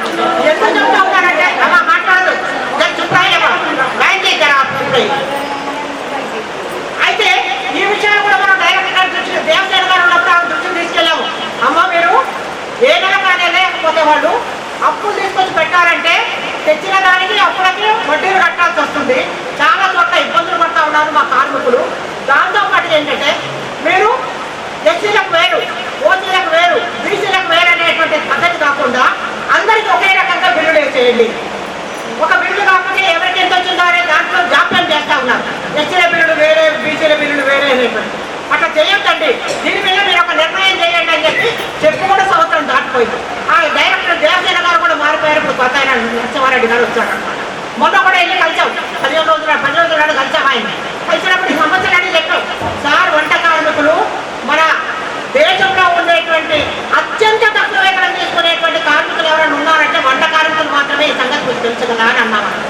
ఎందుకు చెప్తా ఉన్నారంటే, అలా మాట్లాడదు అయితే ఈ విషయాలు కూడా మనం డైరెక్ట్ గారి దృష్టి, దేవసేన గారు ఉన్నప్పుడు దృష్టికి తీసుకెళ్ళాము. అమ్మ మీరు ఏ నెల కానీ లేకపోతే వాళ్ళు అప్పులు తీసుకొచ్చి పెట్టారంటే తెచ్చిన దానికి అప్పులకి వడ్డీలు కట్టాల్సి వస్తుంది. చాలా చోట్ల ఇబ్బందులు పడతా ఉన్నారు మా కార్మికులు. దాంతోపాటు ఏంటంటే, మీరు ఎస్సీలకు వేరు, ఓసీలకు వేరు, బీసీలకు వేరు అనేటువంటి పద్ధతి కాకుండా అందరికీ ఒకే రకంగా బిల్లులు వేసేయండి. ఒక బిల్లు కాకపోతే ఎవరికి ఎంత వచ్చిందో అనే దాంట్లో జాప్యం చేస్తూ ఉన్నారు. ఎస్సీల బిల్లులు వేరే, బీసీల బిల్లులు వేరే అనేటువంటి అట్లా చేయొద్దండి. దీని మీద మీరు ఒక నిర్ణయం చేయండి అని చెప్పి కూడా సంవత్సరం దాటిపోయింది. ఆ డైరెక్టర్ దేవసేన గారు కూడా మారిపోయారు. ఇప్పుడు కొత్త ఆయన నరసింహారెడ్డి గారు వచ్చారనమాట. మొన్న కూడా వెళ్ళి కలిసాం, 15 రోజుల నాడు కలిసాం. ఆయన కలిసినప్పుడు ఈ సమస్యలన్నీ చెప్పాం. సార్, వంట కార్మికులు మన దేశంలో ఉండేటువంటి అత్యంత తక్కువ వేతనం తీసుకునేటువంటి కార్మికులు ఎవరైనా ఉన్నారంటే వంట కార్మికులు మాత్రమే. ఈ సంగతి మీకు తెలుసు కదా అని అన్నామని.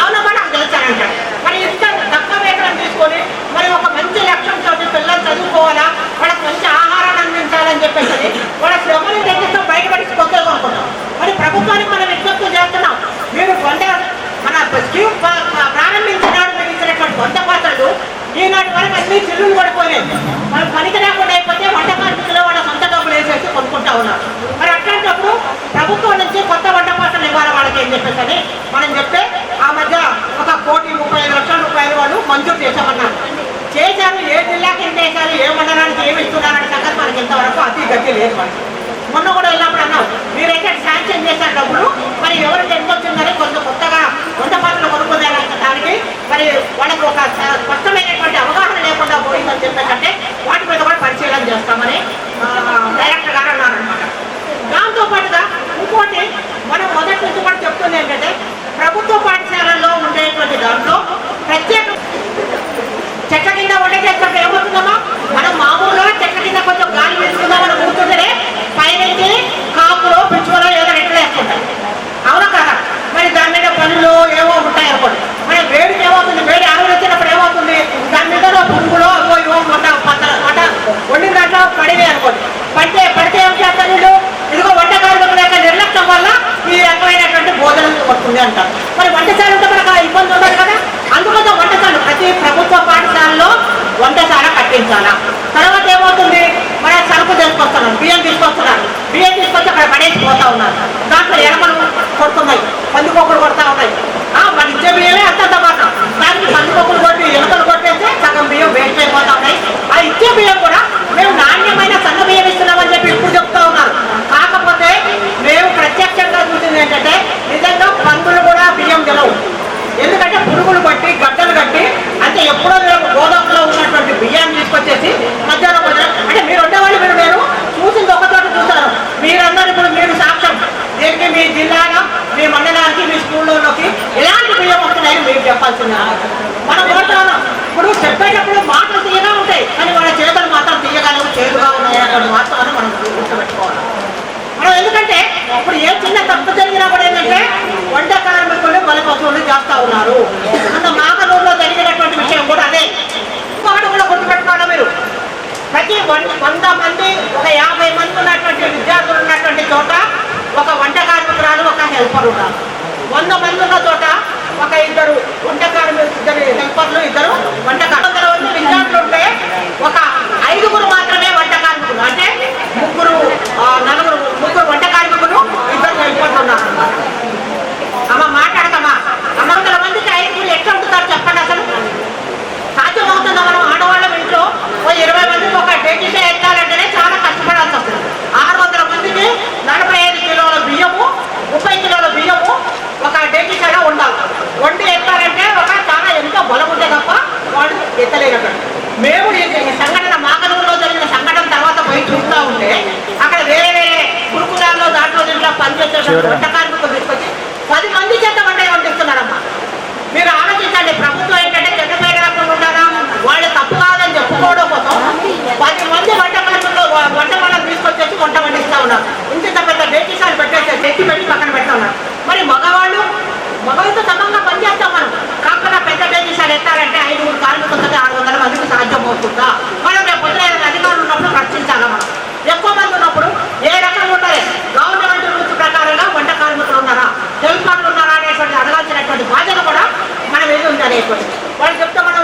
అవునమ్మా నాకు తెలుసానంటాడు. మరి ఇంత తక్కువ వేతనం తీసుకొని మరి ఒక మంచి లక్ష్యంతో పిల్లలు చదువుకోవాలా, వాళ్ళకి మంచి ఆహారాన్ని అందించాలని చెప్పేసి వాళ్ళ శ్రమని తగ్గిస్తూ బయటపడి కొత్తగా కొనుక్కుంటాం. మరి ప్రభుత్వానికి మనం విజ్ఞప్తి చేస్తున్నాం. మీరు మన స్కీమ్ ప్రారంభించినాడు మీరు ఇచ్చినటువంటి 100% ఈనాటి వరకు అన్ని చిల్లులు పడిపోయినాయి. మనం పనికి రాకుండా అయిపోతే వంట కార్మికులు వాళ్ళ సొంత డబ్బులు వేసేసి కొనుక్కుంటా ఉన్నారు. మరి అట్లాంటప్పుడు ప్రభుత్వం నుంచి కొత్త వంట పాత్రలు ఇవ్వాలి వాళ్ళకి అని చెప్పేసి మనం చెప్తే, ఆ మధ్య 1,35,00,000 రూపాయలు వాళ్ళు మంజూరు చేశామన్నారు. చేశారు. ఏ జిల్లాకి ఎంత వేశారు, ఏ మండలానికి ఏమి ఇస్తున్నారనే సంగతి మనకి ఇంతవరకు అతి గతి లేదు. మనకి మొన్న కూడా వెళ్ళినప్పుడు అన్నాం, మీరైతే శాంక్షన్ చేశారు డబ్బులు, మరి ఎవరికి ఎంత వచ్చిందని కొంచెం కొత్తగా వంట పాత్రలు కొనుక్కునే దానికి మరి వాళ్ళకి ఒక స్పష్టమైనటువంటి అవగాహన లేకుండా పోయిందని చెప్పేటంటే వాటి మీద కూడా పరిశీలన చేస్తామని డైరెక్టర్ గారు అన్నారనమాట. దాంతోపాటుగా ఇంకోటి మనం మొదటి నుంచి కూడా చెప్తుంది ఏంటంటే, ప్రభుత్వ పాఠశాలల్లో ఉండేటువంటి దాంట్లో ప్రత్యేక చెట్ల కింద వంట చేసినప్పుడు ఏమవుతుందమ్మా, మనం మామూలుగా చెట్ల కింద కొంచెం గాలి వేసుకుందామని కూర్చుంటే పైనుంచి కాపులో పిచ్చులో ఏదో రెట్లు వేసుకుంటాం. అవునా కదా? మరి దాని మీద పనులు ఏవో ఉంటాయి అనుకోండి. మరి వేడికి ఏమవుతుంది, వేడి అరువులు వచ్చినప్పుడు ఏమవుతుంది, దాని మీద పురుగులో అవో ఇవో వండిన దాంట్లో పడివే అనుకోండి. పడితే ఏం చేస్తారు వీళ్ళు, ఇదిగో వంట కార్మికుల యొక్క నిర్లక్ష్యం వల్ల ఈ రకమైనటువంటి భోజనం వస్తుంది అంటారు. మరి వంటశాల ఉంటే మనకు ఇబ్బంది ఉండదు కదా. అందుకోసం వంటశాల ప్రతి ప్రభుత్వ పాఠశాలలో వంటశాల కట్టించాలా. తర్వాత ఏమవుతుంది, మన సరుకు తీసుకొస్తున్నారు, బియ్యం తీసుకొస్తున్నారు, బియ్యం తీసుకొచ్చి అక్కడ పడేసిపోతా ఉన్నారు. దాంట్లో ఎడమలు కొడుతున్నాయి, పందికొక్కులు కొడతా ఉన్నాయి. మన ఇచ్చే బియ్యమే అంతంత మాత్రం, దానికి పందికొక్కులు కొట్టి ఎలుకలు కొట్టేస్తే సగం బియ్యం వేస్ట్ అయిపోతా ఉన్నాయి. ఆ ఇచ్చే బియ్యం కూడా మేము నాణ్యమైన సన్న బియ్యం ఇస్తున్నామని చెప్పి ఇప్పుడు చెప్తా ఉన్నారు. కాకపోతే మేము ప్రత్యక్షంగా చూసింది ఏంటంటే, నిజంగా పందులు కూడా బియ్యం తెలవు. ఎందుకంటే పురుగులు బట్టి గడ్డలు కట్టి అంటే ఎప్పుడో మేము గోదాములో ఉన్నటువంటి బియ్యాన్ని తీసుకొచ్చేసి మధ్యాహ్నం అంటే మీరు ఉండేవాళ్ళు, నేను చూసింది ఒక చోట చూశాను. మీరందరూ ఇప్పుడు మీరికి మీ జిల్లాలో మీ మండలానికి మీ స్కూళ్ళలోకి ఎలాంటి బియ్యం వస్తున్నాయని మీరు చెప్పాల్సింది. మనం ఇప్పుడు చెప్పేటప్పుడు మాటలు తీయగా ఉంటాయి కానీ వాళ్ళ చేతులు మాత్రం తీయగలవు, చేతుగా ఉన్నాయని మాత్రం మనం గుర్తుపెట్టుకోవాలి. మనం ఎందుకంటే ఇప్పుడు ఏ చిన్న తప్పు జరిగినా కూడా ఏంటంటే వంట కార్మికులు బలి పశువులు చేస్తూ ఉన్నారు. అంత మాకలూరులో జరిగినటువంటి విషయం కూడా అదే. ఇంకొకటి కూడా గుర్తుపెట్టుకోవాలి మీరు, ప్రతి 100 మంది ఒక 50 మంది ఉన్నటువంటి విద్యార్థులు ఉన్నటువంటి చోట ఒక వంట కార్మికురాలు ఒక హెల్పర్ ఉన్నారు. 100 మంది ఉన్న చోట ఒక 2 వంట కార్మికులు, 2 హెల్పర్లు, 2 వంట కార్మికులు విద్యార్థులు ఉంటే ఒక 5 మాత్రమే వంట కార్మికులు, అంటే 3 వంట కార్మికులు, 2 హెల్పర్లు ఉన్నారు. అమ్మ మాట్లాడతామా, 100 మందికి 5 ఎట్లా ఉంటున్నారు చెప్పండి. అసలు సాధ్యమవుతుందా? మనం ఆడవాళ్ళం ఇంట్లో 20 మందికి ఒక డేటిష ఎత్తాలంటేనే చాలా కష్టపడాల్సి వస్తుంది. 600 మందికి 45 కిలోల బియ్యము, 30 కిలోల బియ్యము ఒక డేటిషగా ఉండాలి. వండి ఎత్తాలంటే ఒక చాలా ఎంతో బలం ఉంటే తప్ప వాళ్ళు ఎత్తలేనట్టు. మేము ఈ సంఘటన మాకలూరులో జరిగిన సంఘటన తర్వాత పోయి చూస్తూ ఉంటే అక్కడ వేరే గురుకులాల్లో దాంట్లో దీంట్లో పనిచేసే వంట కార్మికులు తీసుకొచ్చి 10 మంది చేత వంట వండిస్తున్నారమ్మా. మీరు ఆలోచించండి, ప్రభుత్వం ఏంటంటే చెడ్డ పేరు రాకుండా ఉండాలా, వాళ్ళు తప్పు కాదని చెప్పుకోవడం కోసం 10 మంది వంట కార్మికులు వంట వాళ్ళని తీసుకొచ్చేసి వంట వండిస్తూ ఉన్నారు. ఇంత పెద్ద డేటిషాలు పెట్టేసి తెచ్చి పెట్టి పక్కన పెడతా ఉన్నారు. మరి మగవాళ్ళతో సమంగా పనిచేస్తాం మనం. కాకుండా పెద్ద డేటిషాలు ఎత్తారంటే 5 కార్మికులు 600 మందికి సాధ్యం అవుతుందా? మనం రేపు పొద్దున అధికారులు ఉన్నప్పుడు రక్షించాలా? మనం ఎక్కువ మంది ఉన్నప్పుడు ఏ రకంగా ఉండాలి? గవర్నమెంట్ రూల్స్ ప్రకారంగా వంట కార్మికులు ఉన్నారా, హెల్పర్లు ఉన్నారా అనేటువంటి అడగాల్సినటువంటి బాధ్యత కూడా మనం ఏది ఉంది అనేటువంటి. వాళ్ళు చెప్తే మనం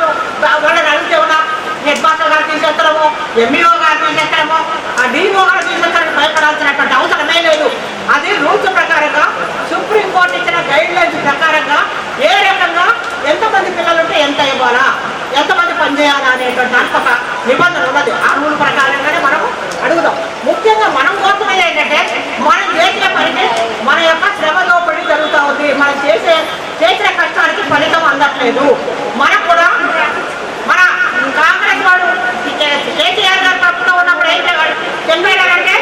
వాళ్ళని అడిగితే ఉన్నా హెడ్ మాస్టర్ గారు తీసేస్తారమో, ఎంఈఓ గారు తీసేస్తారమో, ఆ డిఓ గారు తీసేస్తారని భయపడాల్సినటువంటి అవసరమే లేదు. అది రూల్స్ ప్రకారంగా సుప్రీంకోర్టు ఇచ్చిన గైడ్ లైన్స్ ప్రకారంగా ఏ రకంగా ఎంతమంది పిల్లలు ఉంటే ఎంత ఇవ్వాలా, ఎంతమంది పనిచేయాలా అనేటువంటి దానికి ఒక నిబంధన ఉన్నది. ఆ రూల్ ప్రకారంగానే మనం అడుగుదాం. ముఖ్యంగా మనం కోసమే ఏంటంటే మనం చేసిన పనికి మన యొక్క శ్రమ దోపిడీ జరుగుతూ ఉంది. మనం చేసిన కష్టానికి ఫలితం అందట్లేదు. మనకు కూడా మన కాంగ్రెస్ వాడు కేసీఆర్ గారు ప్రభుత్వం ఉన్నప్పుడు ఏం చెప్పారంటే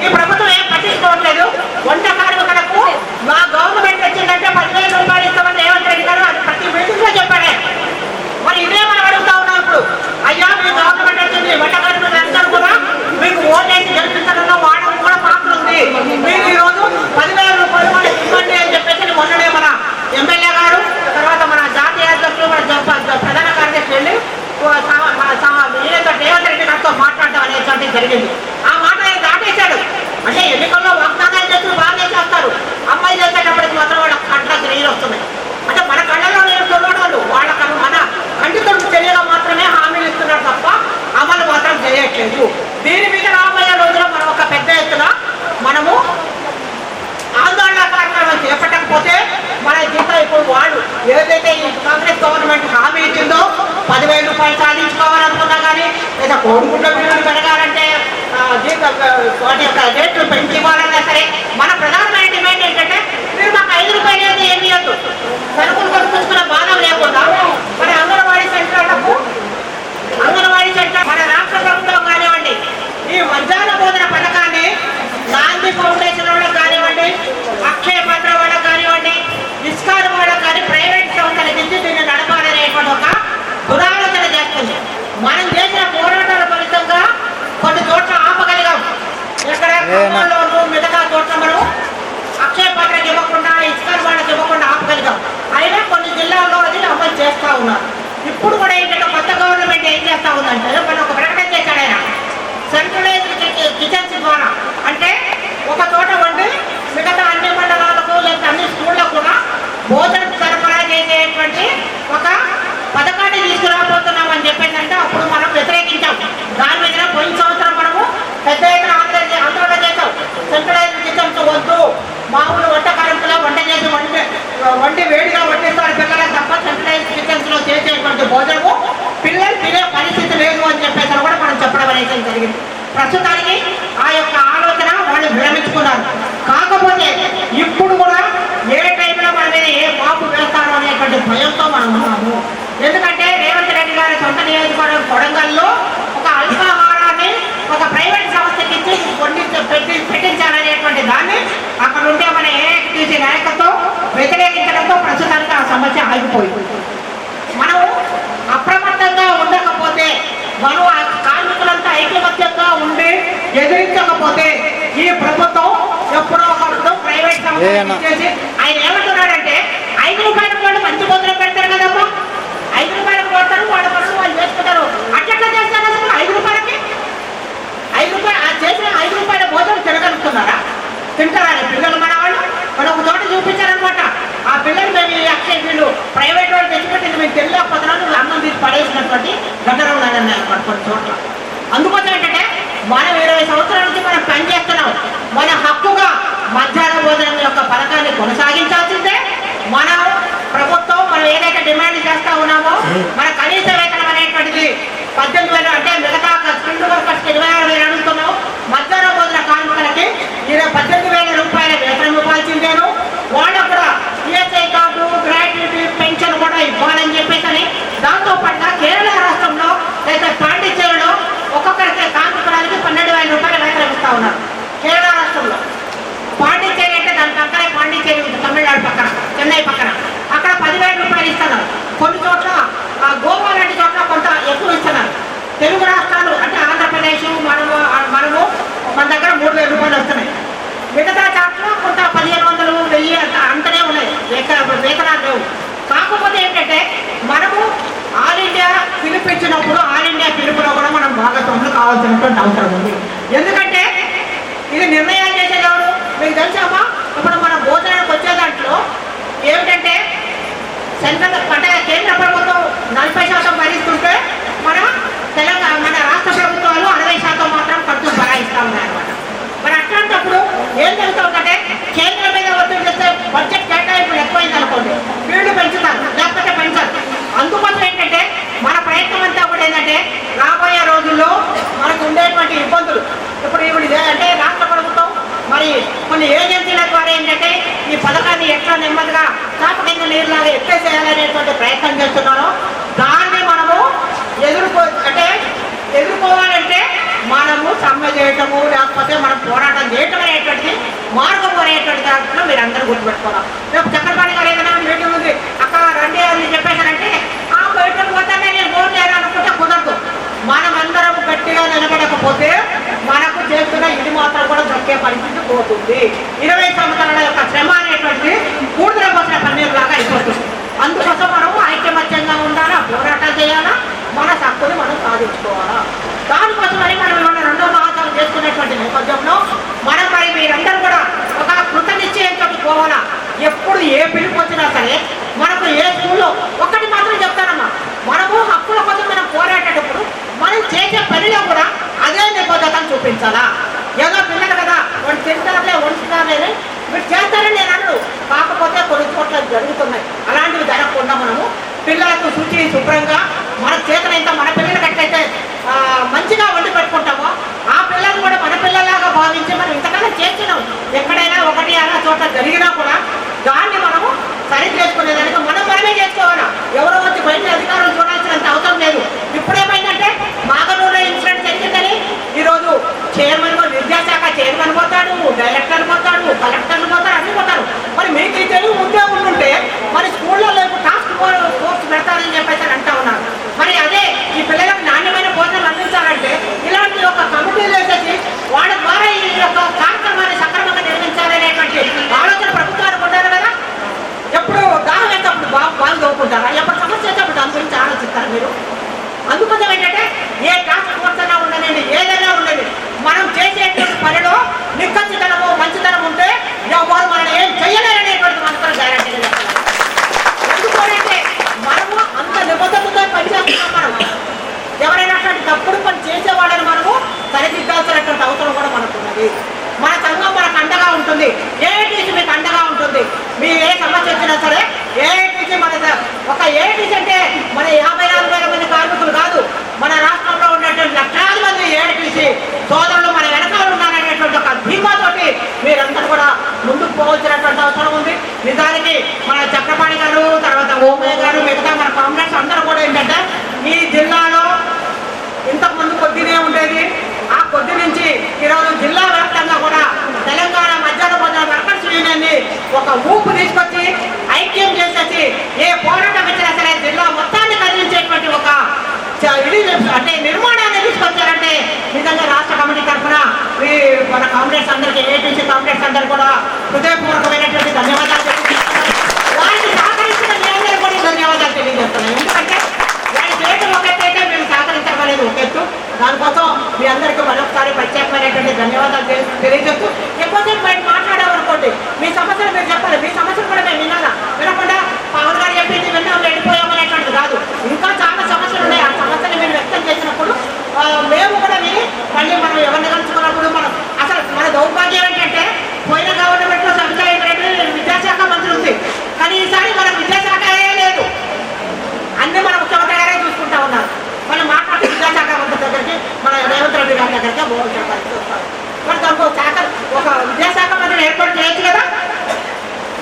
ఈ ప్రభుత్వం ఏం పట్టించుకోవట్లేదు, వంట కార్మికులకు మా గవర్నమెంట్ వచ్చిందంటే 10,000 రూపాయలు ఇస్తామని రేవంత్ రెడ్డి గారు అది ప్రతి మీటింగ్ లో చెప్పాడే. మరి ఇదే మనం అడుగుతా ఉన్నాం ఇప్పుడు, అయ్యా మీ గవర్నమెంట్ వచ్చింది, వంట కార్మికులు అందరూ కూడా మీకు ఓటేసి గెలిపించడంలో వాడడం కూడా పాత్ర ఉంది. మీరు ఈరోజు 10,000 రూపాయలు కూడా ఇవ్వండి అని చెప్పేసి మొన్ననే మన ఎమ్మెల్యే గారు, తర్వాత మన జాతీయ అధ్యక్షులు, మన ప్రధాన కార్యదర్శి వెళ్ళి రేవంత్ రెడ్డి గారితో మాట్లాడటం అనేటువంటిది జరిగింది. ఆ మాట ఆయన దాటేశాడు. అంటే ఎన్నికల్లో వాగ్దానాలు చేసి బాగా చేస్తారు, అమ్మాయి చేసేటప్పటికి మాత్రం వాళ్ళ కంట్లోకి నీళ్ళు వస్తున్నాయి. అంటే మన కళ్ళలో నీళ్ళు చూడడం వాళ్ళ మన కంటితోటి చర్యగా మాత్రమే హామీలు ఇస్తున్నారు తప్ప అమలు మాత్రం చేయట్లేదు. దీని మీద రాబోయే రోజుల్లో మనం ఒక పెద్ద ఎత్తున మనము ఆందోళన కార్యక్రమం చేపట్టకపోతే మన జీతం ఇప్పుడు వాళ్ళు ఏదైతే ఈ కాంగ్రెస్ గవర్నమెంట్ హామీ ఇచ్చిందో 10,000 రూపాయలు సాధించుకోవాలనుకున్నా కానీ, లేదా కోడిగుడ్ల బిల్లులు పెరగాలంటే వాటి యొక్క రేట్లు పెంచి ఇవ్వాలన్నా సరే మన ప్రధానమైన డిమాండ్ ఏంటంటే మీరు మాకు 5 రూపాయలు ఏమి ఇవ్వద్దు, సరుకులు కొనుక్కొచ్చుకున్న బాధ లేకుండా మన అంగన్వాడీ సెంటర్లకు మన రాష్ట్ర ప్రభుత్వం కానివ్వండి, ఈ మధ్యాహ్న భోజన పథకాన్ని గాంధీ ఫౌండేషన్ వాళ్ళకి కానివ్వండి, అక్షయ పాత్ర వాళ్ళకి కానివ్వండి, ఇస్కాన్ వాళ్ళకి కానీ ప్రైవేట్ సంస్థలకు ఇచ్చి దీన్ని నడపాలనేటువంటి ఒక దురాలోచన చేస్తుంది. మనం చేసిన పోరాటాల ఫలితంగా కొన్ని చోట్ల ఆపగలిగాం. ఇక్కడ మిగతా చోట్ల మనం అక్షయ పాత్రకి ఇవ్వకుండా, ఇస్కాన్ వాళ్ళకి ఇవ్వకుండా ఆపగలిగాం. అయినా కొన్ని జిల్లాల్లో అది అమలు చేస్తూ ఉన్నారు. ఇప్పుడు కూడా ఏంటంటే కొత్త గవర్నమెంట్ ఏం చేస్తూ ఉందంటే మనం ఒక ప్రకటన చేశాడు ఆయన, సెంట్రలైజ్డ్ కిచెన్స్ ద్వారా, అంటే ఒక చోట వండి మిగతా అన్ని మండలాలకు లేదా అన్ని స్కూళ్ళకు కూడా భోజనం సరఫరా చేసేటువంటి ఒక పథకాన్ని తీసుకురాబోతున్నామని చెప్పిందంటే అప్పుడు మనం వ్యతిరేకించాం. దాని మీద పోయిన సంవత్సరం మనము పెద్ద ఎత్తున ఆందోళన చేసాం. సెంట్రలైజ్డ్ కిచెన్స్ వద్దు, మామూలు వంట కార్మికుల వంట చేసి వండి వేడిగా వడ్డిస్తారు పిల్లలకు తప్ప సెంట్రలైజ్డ్ కిచెన్స్ లో చేసేటువంటి భోజనము పిల్లలు తినే పరిస్థితి లేదు అని చెప్పేసి కూడా మనం చెప్పడం అనేది జరిగింది. ప్రస్తుతానికి ఆ యొక్క ఆలోచన ఎప్పుడో ఒకప్పుడు ప్రైవేట్ సంస్థ చేసి ఆయన ఏమంటున్నాడంటే 5 రూపాయల వాళ్ళు మంచి భోజనం పెడతారు కదమ్మా, 5 రూపాయలకు కొడతారు, వాళ్ళ పనులు వాళ్ళు చేసుకుంటారు. అట్లా చేస్తారు అసలు 5 రూపాయలకి 5 రూపాయలు చేసిన 5 రూపాయల భోజనం తినగలుగుతున్నారా? తింటారా పిల్లలు? మన వాళ్ళు మనం ఒక చోట చూపించారనమాట. ఆ పిల్లలు మేము ఈ అక్షయ వీళ్ళు ప్రైవేట్ వాళ్ళు తెచ్చిపెట్టింది మేము తెలియకపోతున్నాను, నువ్వు అన్నం తీసి పడేసినటువంటి ఘటన ఉన్నాయని అనమాట కొన్ని చోట్ల. అందుకోసం ఏంటంటే మనం 20 సంవత్సరాల నుంచి మనం పనిచేస్తున్నాం. మన హక్కుగా మధ్యాహ్న భోజనం యొక్క పథకాన్ని కొనసాగించాల్సిందే. మనం ప్రభుత్వం మనం ఏదైతే డిమాండ్ చేస్తా ఉన్నామో మన కనీస వేతనం అనేటువంటిది 18,000 అంటే మిగతా స్కిల్డ్ వర్కర్స్కి 26,000 అడుగుతున్నాం. మధ్యాహ్న భోజన కార్మికులకి 18,000 రూపాయల వేతనం ఇవ్వాల్సిందేను. వాళ్ళు కూడా ఈఎస్ఐ కార్డు, గ్రాట్యుటీ, పెన్షన్ కూడా ఇవ్వాలని చెప్పేసి దాంతో పాటుగా కేరళ రాష్ట్రంలో లేదా పాండిచ్చేరిలో ఒక్కొక్కరికి కార్మికురానికి 12,000 రూపాయల వేతనం ఇస్తా ఉన్నారు కేరళ రాష్ట్రంలో. పాండిచ్చేరి అంటే దాని పక్కనే పాండిచ్చేరి తమిళనాడు పక్కన, చెన్నై పక్కన, అక్కడ 10,000 రూపాయలు ఇస్తున్నారు. కొన్ని చోట్ల గోవా లాంటి చోట్ల కొంత ఎక్కువ ఇస్తున్నారు. తెలుగు రాష్ట్రాలు అంటే ఆంధ్రప్రదేశ్ మనము మన దగ్గర 3,000 రూపాయలు వస్తున్నాయి. మిగతా చోట్ల కొంత 1,500, 1,000 అంతనే ఉన్నాయి, వేతనాలు లేవు. కాకపోతే ఏంటంటే మనము ఆల్ ఇండియా పిలిపించినప్పుడు ఆల్ ఇండియా పిలుపులో కూడా మనం భాగస్వాములు కావాల్సినటువంటి అవసరం ఉంది. ఎందుకంటే ఇది నిర్ణయాలు చేసేది ఎవరు మీకు తెలుసామా? ఇప్పుడు మన భోజనానికి వచ్చే దాంట్లో ఏమిటంటే సెంట్రల్ అంటే కేంద్ర ప్రభుత్వం 40% భరిస్తుంటే మన రాష్ట్ర ప్రభుత్వాలు 60% మాత్రం ఖర్చు భరాయిస్తూ ఉన్నాయన్నమాట. మరి అట్లాంటప్పుడు ఏం జరుగుతుందంటే కేంద్రం మీద ఒత్తిడి చేస్తే బడ్జెట్ కేటాయింపులు ఎక్కువైంది అనుకోండి, వీళ్ళు పెంచుతారు, లేకపోతే పెంచారు. అందుకోసం ఏంటంటే మన ప్రయత్నం అంతా కూడా ఏంటంటే రాబోయే రోజుల్లో మనకు ఉండేటువంటి ఇబ్బందులు ఇప్పుడు అంటే రాష్ట్ర ప్రభుత్వం మరి కొన్ని ఏజెన్సీల ద్వారా ఏంటంటే ఈ పథకాన్ని ఎట్లా నెమ్మదిగా చాప కింద నీరులాగా ఎత్తేసేయాలనేటువంటి ప్రయత్నం చేస్తున్నారో దాన్ని మనము ఎదుర్కోవాలంటే మనము సమ్మె చేయటము లేకపోతే మనం పోరాటం చేయటం అనేటువంటి మార్గం అనేటువంటి దాంట్లో మీరు అందరూ గుర్తుపెట్టుకోవాలి. రేపు చక్రపాణి గారు ఏదైనా మీటింగ్ ఉంది అక్కడ రండి అని చెప్పేసారంటే ఆ బయటకు పోతానే నేను ఫోన్ చేయాలనుకుంటే కుదరదు. మనం అందరం గట్టిగా నిలబడకపోతే మనకు చేస్తున్న ఇది మాత్రం కూడా దక్కే పరిస్థితి పోతుంది. 20 సంవత్సరాల యొక్క శ్రమ అనేటువంటి పూర్తిగా పోసిన పన్నీరులాగా అయిపోతుంది. అందుకోసం మనము ఐక్యమత్యంగా ఉండాలా, పోరాటం చేయాలా, మన హక్కుని మనం సాధించుకోవాలా. దానికోసమని మనం ఇవాళ 2వ మహాసభ చేసుకునేటువంటి నేపథ్యంలో మనం మరి మీరందరూ కూడా ఒక కృత నిశ్చయంతో పోవాలా. ఎప్పుడు ఏ పిలుపు వచ్చినా సరే మనకు ఏ స్కూల్లో ఒక్కటి మాత్రం చెప్తానమ్మా, మనము హక్కుల కోసం మనం పోరాడేటప్పుడు మనం చేసే పనిలో కూడా అదే నిబద్ధతను చూపించాలా. ఏదో పిల్లలు కదా వాళ్ళు తింటారులే వండుతున్నారులే మీరు చేస్తారని నేను అన్నాడు. కాకపోతే కొన్ని చోట్ల జరుగుతున్నాయి, అలాంటివి జరగకుండా మనము పిల్లలకు శుచి శుభ్రంగా మన చేతనైతే మన పిల్లలకి ఎట్లయితే మంచిగా వండి పెట్టుకుంటామో ఆ పిల్లలు కూడా మన పిల్లలాగా భావించి మనం ఇంతకన్నా చేస్తున్నాం. ఎక్కడైనా ఒకటి అలా చోట జరిగినా కూడా దాన్ని మనము సరి చేసుకునేదానికి మనమే చేసుకోవాలా. ఎవరో వచ్చి బయట అధికారులు చూడాల్సినంత అవసరం లేదు. ఇప్పుడేమైందంటే మాగనూరులో ఇన్సిడెంట్ జరిగిందని ఈరోజు చైర్మన్ విద్యాశాఖ చైర్మన్ పోతాడు, డైరెక్టర్ పోతాడు, కలెక్టర్లు పోతారు, అన్ని పోతారు. మరి మీకు ఈ తెలుగు ముందే ఉంటుంటే మరి స్కూళ్ళలో టాస్క్ ఫోర్స్ పెడతారని చెప్పేసి అంటా ఉన్నారు. మరి అదే ఈ పిల్లలకు నాణ్యమైన భోజనం అందించాలంటే ఇలాంటి ఒక కమిటీలు వేసేసి వాళ్ళ ద్వారా ఈ యొక్క కార్యక్రమాన్ని సక్రమంగా నిర్వహించాలి.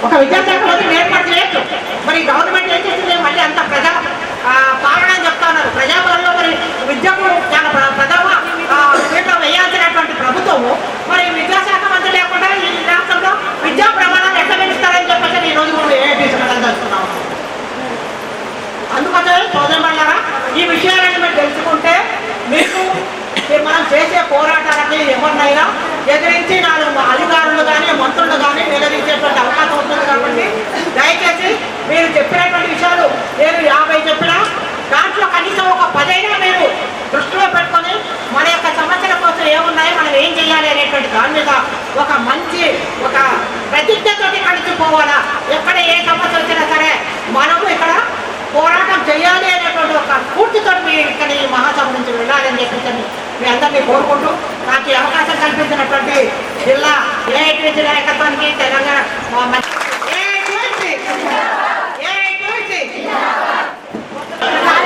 ఒక విద్యాశాఖ మంత్రి ఏర్పాటు చేయొచ్చు. మరి గవర్నమెంట్ ఏం చేస్తుంది, మళ్ళీ అంత ప్రజా పాలన అని చెప్తా ఉన్నారు. ప్రజాపాలనలో మరి విద్యకు చాలా ప్రథమ దీంట్లో వేయాల్సినటువంటి ప్రభుత్వము మరి విద్యాశాఖ మంత్రి లేకుండా ఈ రాష్ట్రంలో విద్యా ప్రమాణాలు ఎట్లా పెంచుతారని చెప్పేసి ఈ రోజు మనం ఏఐటీసీ తెలుస్తున్నాము. అందుకనే సోదరులారా, ఈ విషయాలను మీరు తెలుసుకుంటే మీకు మనం చేసే పోరాటాలకి ఎవరినైనా ఎదిరించి 4 అధికారులు కానీ మంత్రులు కానీ నిలదీసేటువంటి అవకాశం ఉంటుంది. కాబట్టి దయచేసి మీరు చెప్పినటువంటి విషయాలు నేను 50 చెప్పినా దాంట్లో కనీసం ఒక 10 అయినా మీరు దృష్టిలో పెట్టుకొని మన యొక్క సమస్యల కోసం ఏమున్నాయో మనం ఏం చేయాలి అనేటువంటి దాని మీద ఒక మంచి ఒక ప్రతిజ్ఞతోటి కలిసిపోవాలా. ఎక్కడ ఏ సమస్య వచ్చినా సరే మనము ఇక్కడ పోరాటం చేయాలి అనేటువంటి ఒక స్ఫూర్తితో మీరు ఇక్కడ ఈ మహాసభ నుంచి వెళ్ళాలని చెప్పి మీ అందరినీ కోరుకుంటూ నాకు ఈ అవకాశం కల్పించినటువంటి జిల్లా ఏఐటీసీ నాయకత్వానికి తెలంగాణ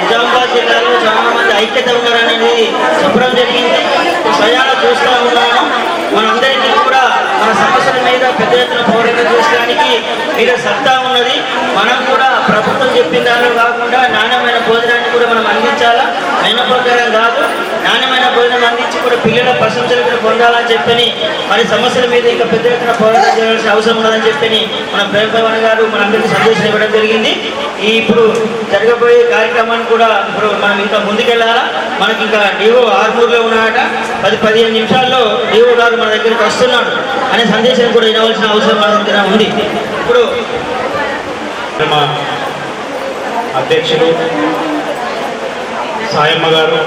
నిజామాబాద్ జిల్లాలో చాలా మంది ఐక్యత ఉన్నారనేది చెప్పడం జరిగింది. స్వయాన చూస్తూ ఉన్నాను. మనందరికీ కూడా మన సమస్యల మీద పెద్ద ఎత్తున పోరాటం చేయడానికి మీద సత్తా ఉన్నది. మనం కూడా ప్రభుత్వం చెప్పిన దానిలో కాకుండా నాణ్యమైన భోజనాన్ని కూడా మనం అందించాలా. అయిన ప్రకారం కాదు, నాణ్యమైన భోజనం అందించి కూడా పిల్లల ప్రశంసలు కూడా పొందాలని చెప్పని మరి సమస్యల మీద ఇంకా పెద్ద ఎత్తున పోరాటం చేయాల్సిన అవసరం ఉన్నదని చెప్పని మన ప్రేమభవన్ గారు మనందరికీ సందేశం ఇవ్వడం జరిగింది. ఇప్పుడు జరగబోయే కార్యక్రమాన్ని కూడా ఇప్పుడు మనం ఇంకా ముందుకెళ్ళాలా. మనకి ఇంకా డిఓ ఆర్మూర్లో ఉన్నాడట. 10-15 నిమిషాల్లో డిఓ గారు మన దగ్గరికి వస్తున్నాడు అనే సందేశం కూడా ఇవ్వాల్సిన అవసరం మన దగ్గర ఉంది. ఇప్పుడు మా అధ్యక్షులు సాయమ్మ గారు,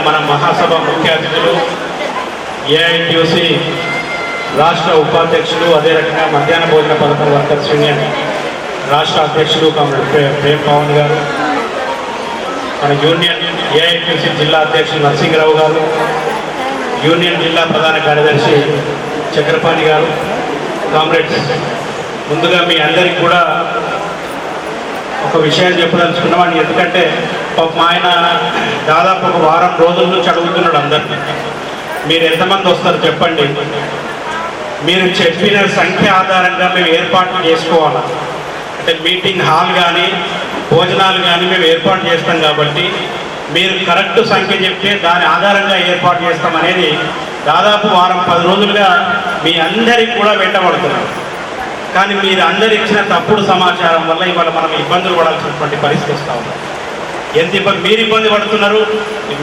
మన మహాసభ ముఖ్య అతిథులు, ఏఐటీసీ రాష్ట్ర ఉపాధ్యక్షులు, అదే రకంగా మధ్యాహ్న భోజన పథకం వర్కర్స్ యూనియన్ రాష్ట్ర అధ్యక్షులు ప్రేమ్ పవన్ గారు, మన యూనియన్ ఏఐటీసీ జిల్లా అధ్యక్షులు నరసింహరావు గారు, యూనియన్ జిల్లా ప్రధాన కార్యదర్శి చక్రపాణి గారు, కామ్రేడ్స్, ముందుగా మీ అందరికీ కూడా ఒక విషయం చెప్పదలుచుకున్నామని. ఎందుకంటే పాపం ఆయన దాదాపు ఒక వారం రోజుల నుంచి అడుగుతున్నాడు అందరినీ, మీరు ఎంతమంది వస్తారు చెప్పండి, మీరు చెప్పిన సంఖ్య ఆధారంగా మేము ఏర్పాట్లు చేసుకోవాలా. అంటే మీటింగ్ హాల్ కానీ భోజనాలు కానీ మేము ఏర్పాటు చేస్తాం కాబట్టి మీరు కరెక్ట్ సంఖ్య చెప్తే దాని ఆధారంగా ఏర్పాటు చేస్తామనేది దాదాపు వారం 10 రోజులుగా మీ అందరికి కూడా వెంటబడుతున్నారు. కానీ మీరు అందరు ఇచ్చిన తప్పుడు సమాచారం వల్ల ఇవాళ మనం ఇబ్బందులు పడాల్సినటువంటి పరిస్థితి వస్తూ ఉంది. ఎంత ఇబ్బంది మీరు ఇబ్బంది పడుతున్నారు,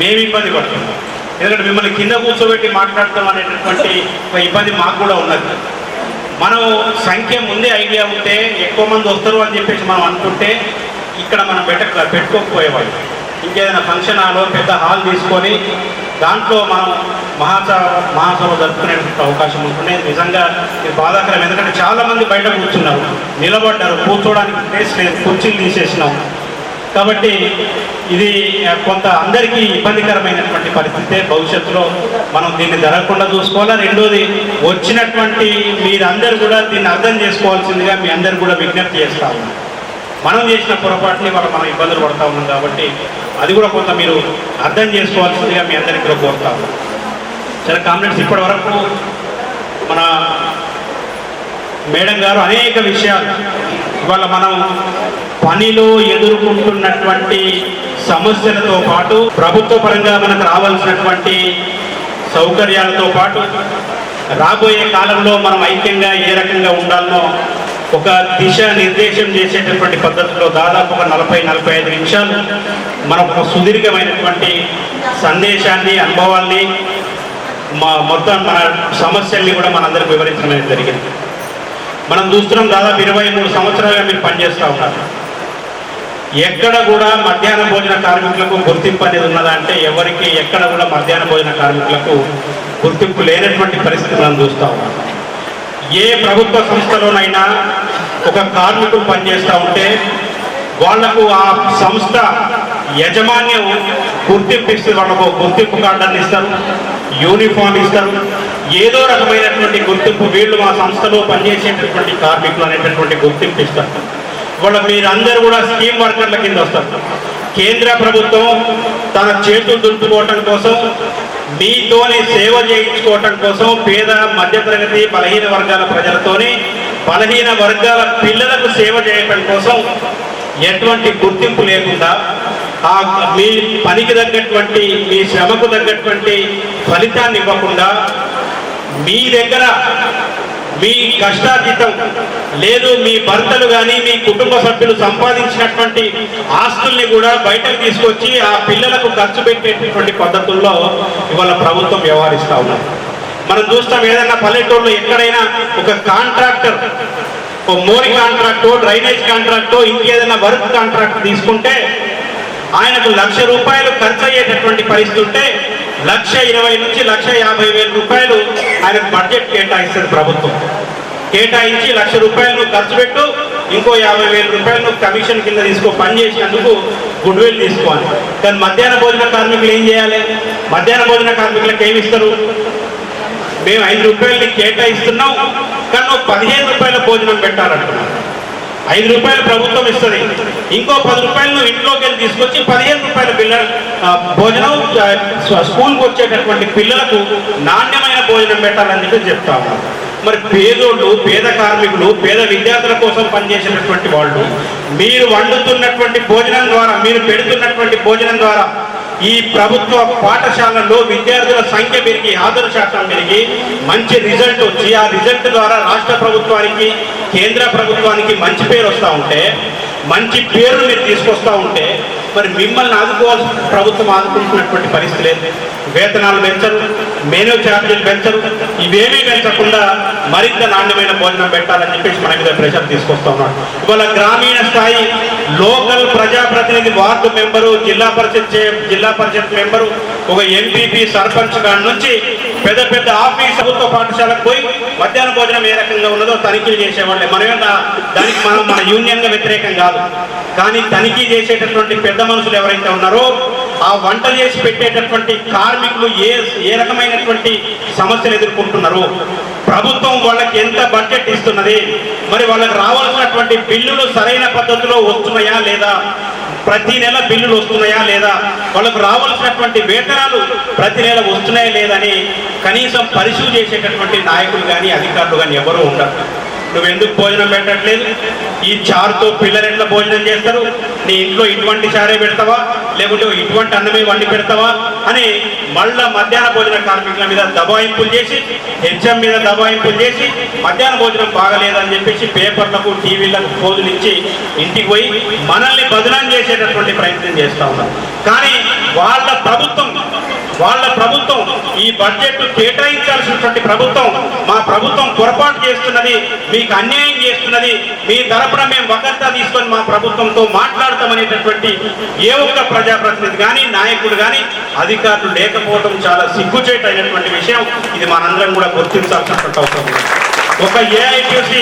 మేము ఇబ్బంది పడుతున్నాం. ఎందుకంటే మిమ్మల్ని కింద కూర్చోబెట్టి మాట్లాడటం అనేటటువంటి ఒక ఇబ్బంది మాకు కూడా ఉన్నది. మనం సంఖ్య ముందే ఐడియా ఉంటే ఎక్కువ మంది వస్తారు అని చెప్పేసి మనం అనుకుంటే ఇక్కడ మనం పెట్టుకోకపోయేవాళ్ళు. ఇంకేదైనా ఫంక్షన్ హాల్ పెద్ద హాల్ తీసుకొని దాంట్లో మనం మహాసభ జరుపుకునేటువంటి అవకాశం ఉంటుంది. నిజంగా ఇది బాధాకరం. ఎందుకంటే చాలామంది బయట కూర్చున్నారు, నిలబడ్డారు, కూర్చోవడానికి ప్లేస్ లేదు, కుర్చీలు తీసేసినాం. కాబట్టి ఇది కొంత అందరికీ ఇబ్బందికరమైనటువంటి పరిస్థితే. భవిష్యత్తులో మనం దీన్ని జరగకుండా చూసుకోవాలా. రెండోది, వచ్చినటువంటి మీరందరూ కూడా దీన్ని అర్థం చేసుకోవాల్సిందిగా మీ అందరు కూడా విజ్ఞప్తి చేస్తా ఉన్నాం. మనం చేసిన పొరపాటుని మనం ఇబ్బందులు పడతా ఉన్నాం కాబట్టి అది కూడా కొంత మీరు అర్థం చేసుకోవాల్సిందిగా మీ అందరికీ కూడా కోరుతా ఉన్నాం. సరే కామ్రేడ్స్, ఇప్పటి వరకు మన మేడం గారు అనేక విషయాలు ఇవాళ మనం పనిలో ఎదుర్కొంటున్నటువంటి సమస్యలతో పాటు ప్రభుత్వ పరంగా మనకు రావాల్సినటువంటి సౌకర్యాలతో పాటు రాబోయే కాలంలో మనం ఐక్యంగా ఏ రకంగా ఉండాలనో ఒక దిశ నిర్దేశం చేసేటటువంటి పద్ధతిలో దాదాపు ఒక 40-45 నిమిషాలు మనం ఒక సుదీర్ఘమైనటువంటి సందేశాన్ని, అనుభవాల్ని, మొత్తం మన సమస్యల్ని కూడా మనందరికి వివరించడం జరిగింది. మనం చూస్తున్నాం, దాదాపు 23 సంవత్సరాలుగా మీరు పనిచేస్తూ ఉన్నారు. ఎక్కడ కూడా మధ్యాహ్న భోజన కార్మికులకు గుర్తింపు అనేది ఉన్నదా అంటే ఎవరికి ఎక్కడ కూడా మధ్యాహ్న భోజన కార్మికులకు గుర్తింపు లేనటువంటి పరిస్థితి మనం చూస్తూ ఉన్నాం. ఏ ప్రభుత్వ సంస్థలోనైనా ఒక కార్మికుడు పనిచేస్తూ ఉంటే వాళ్లకు ఆ సంస్థ యజమాన్యం గుర్తింపు ఇస్తే వాళ్ళకు గుర్తింపు కార్డుని ఇస్తారు, యూనిఫామ్ ఇస్తారు, ఏదో రకమైనటువంటి గుర్తింపు, వీళ్ళు మా సంస్థలో పనిచేసేటటువంటి కార్మికులు అనేటటువంటి గుర్తింపు ఇస్తారు. వాళ్ళ మీరందరూ కూడా స్కీమ్ వర్కర్ల కింద వస్తారు. కేంద్ర ప్రభుత్వం తన చేతులు దులుపుకోవటం కోసం మీతోని సేవ చేయించుకోవటం కోసం పేద మధ్యతరగతి బలహీన వర్గాల ప్రజలతోని బలహీన వర్గాల పిల్లలకు సేవ చేయటం కోసం ఎటువంటి గుర్తింపు లేకుండా మీ పనికి తగ్గటువంటి మీ శ్రమకు తగ్గటువంటి ఫలితాన్ని ఇవ్వకుండా మీ దగ్గర మీ కష్టార్జితం లేదు, మీ భర్తలు కానీ మీ కుటుంబ సభ్యులు సంపాదించినటువంటి ఆస్తుల్ని కూడా బయటకు తీసుకొచ్చి ఆ పిల్లలకు ఖర్చు పెట్టేటటువంటి పద్ధతుల్లో ఇవాళ ప్రభుత్వం వ్యవహరిస్తూ ఉన్నారు. మనం చూస్తాం, ఏదైనా పల్లెటూరులో ఎక్కడైనా ఒక కాంట్రాక్టర్, ఓ మోరి కాంట్రాక్టో డ్రైనేజ్ కాంట్రాక్టో ఇంకేదైనా వర్క్ కాంట్రాక్ట్ తీసుకుంటే ఆయనకు ₹1,00,000 ఖర్చు అయ్యేటటువంటి పరిస్థితి ఉంటే 1,20,000 నుంచి ₹1,50,000 ఆయనకు బడ్జెట్ కేటాయిస్తుంది ప్రభుత్వం. కేటాయించి ₹1,00,000 ఖర్చు పెట్టు, ఇంకో ₹50,000 కమిషన్ కింద తీసుకో, పని చేసినందుకు గుడ్విల్ తీసుకోవాలి. కానీ మధ్యాహ్న భోజన కార్మికులు ఏం చేయాలి? మధ్యాహ్న భోజన కార్మికులకు ఏమి ఇస్తారు? మేము ₹5 కేటాయిస్తున్నాం, కానీ నువ్వు ₹15 భోజనం పెట్టాలంటున్నాం. ₹5 ప్రభుత్వం ఇస్తుంది, ఇంకో ₹10 నువ్వు ఇంట్లోకి వెళ్ళి తీసుకొచ్చి ₹15 పిల్లల భోజనం స్కూల్కి వచ్చేటటువంటి పిల్లలకు నాణ్యమైన భోజనం పెట్టాలని చెప్పి చెప్తా ఉన్నాం. మరి పేదోళ్ళు, పేద కార్మికులు, పేద విద్యార్థుల కోసం పనిచేసేటటువంటి వాళ్ళు మీరు వండుతున్నటువంటి భోజనం ద్వారా, మీరు పెడుతున్నటువంటి భోజనం ద్వారా ఈ ప్రభుత్వ పాఠశాలల్లో విద్యార్థుల సంఖ్య పెరిగి, హాజరు శాతం పెరిగి మంచి రిజల్ట్ వచ్చి ఆ రిజల్ట్ ద్వారా రాష్ట్ర ప్రభుత్వానికి, కేంద్ర ప్రభుత్వానికి మంచి పేరు వస్తూ ఉంటే, మంచి పేరు మీరు తీసుకొస్తూ ఉంటే మరి మిమ్మల్ని ఆదుకోవాల్సిన ప్రభుత్వం ఆదుకుంటున్నటువంటి పరిస్థితి లేదు. వేతనాలు పెంచరు, మెనూ ఛార్జీలు పెంచరు, ఇవేమీ పెంచకుండా మరింత నాణ్యమైన భోజనం పెట్టాలని చెప్పేసి మన మీద ప్రెషర్ తీసుకొస్తా ఉన్నాడు. ఇవాళ గ్రామీణ స్థాయి లోకల్ ప్రజాప్రతినిధి, వార్డు మెంబరు, జిల్లా పరిషత్ మెంబరు, ఒక ఎంపీపీ, సర్పంచ్ కాడి నుంచి పెద్ద పెద్ద ఆఫీస్ ప్రభుత్వ పాఠశాలకు పోయి మధ్యాహ్న భోజనం ఏ రకంగా ఉన్నదో తనిఖీలు చేసేవాళ్ళే. దానికి మన యూనియన్గా వ్యతిరేకం కాదు, కానీ తనిఖీ చేసేటటువంటి పెద్ద మనుషులు ఎవరైతే ఉన్నారో ఆ వంట చేసి పెట్టేటటువంటి కార్మికులు ఏ రకమైనటువంటి సమస్యలు ఎదుర్కొంటున్నారు, ప్రభుత్వం వాళ్ళకి ఎంత బడ్జెట్ ఇస్తున్నది, మరి వాళ్ళకి రావాల్సినటువంటి బిల్లులు సరైన పద్ధతిలో వస్తున్నాయా లేదా, ప్రతి నెల బిల్లులు వస్తున్నాయా లేదా, వాళ్ళకు రావాల్సినటువంటి వేతనాలు ప్రతి నెల వస్తున్నాయా లేదని కనీసం పరిశీలి చేసేటటువంటి నాయకులు కానీ అధికారులు కానీ ఎవరూ ఉండరు. నువ్వెందుకు భోజనం పెట్టట్లేదు, ఈ చారుతో పిల్లలు ఎట్లా భోజనం చేస్తారు, నీ ఇంట్లో ఇటువంటి చారే పెడతావా లేకుంటే ఇటువంటి అన్నమే వండి పెడతావా అని మళ్ళా మధ్యాహ్న భోజన కార్మికుల మీద దబాయింపులు చేసి, హెచ్ఎం మీద దబాయింపులు చేసి మధ్యాహ్న భోజనం బాగలేదని చెప్పేసి పేపర్లకు, టీవీలకు ఫోజులు ఇచ్చి ఇంటికి పోయి మనల్ని బదనాం చేసేటటువంటి ప్రయత్నం చేస్తూ ఉన్నారు. కానీ వాళ్ళ ప్రభుత్వం ఈ బడ్జెట్ కేటాయించాల్సినటువంటి ప్రభుత్వం, మా ప్రభుత్వం పొరపాటు చేస్తున్నది, మీకు అన్యాయం చేస్తున్నది, మీ తరపున మేము వకర్తా తీసుకొని మా ప్రభుత్వంతో మాట్లాడతామనేటటువంటి ఏ ఒక్క ప్రజాప్రతినిధి కానీ, నాయకుడు కానీ, అధికారులు లేకపోవడం చాలా సిగ్గుచేటైనటువంటి విషయం. ఇది మనందరం కూడా గుర్తించాల్సినటువంటి అవసరం ఉంది. ఒక ఏఐటీసీ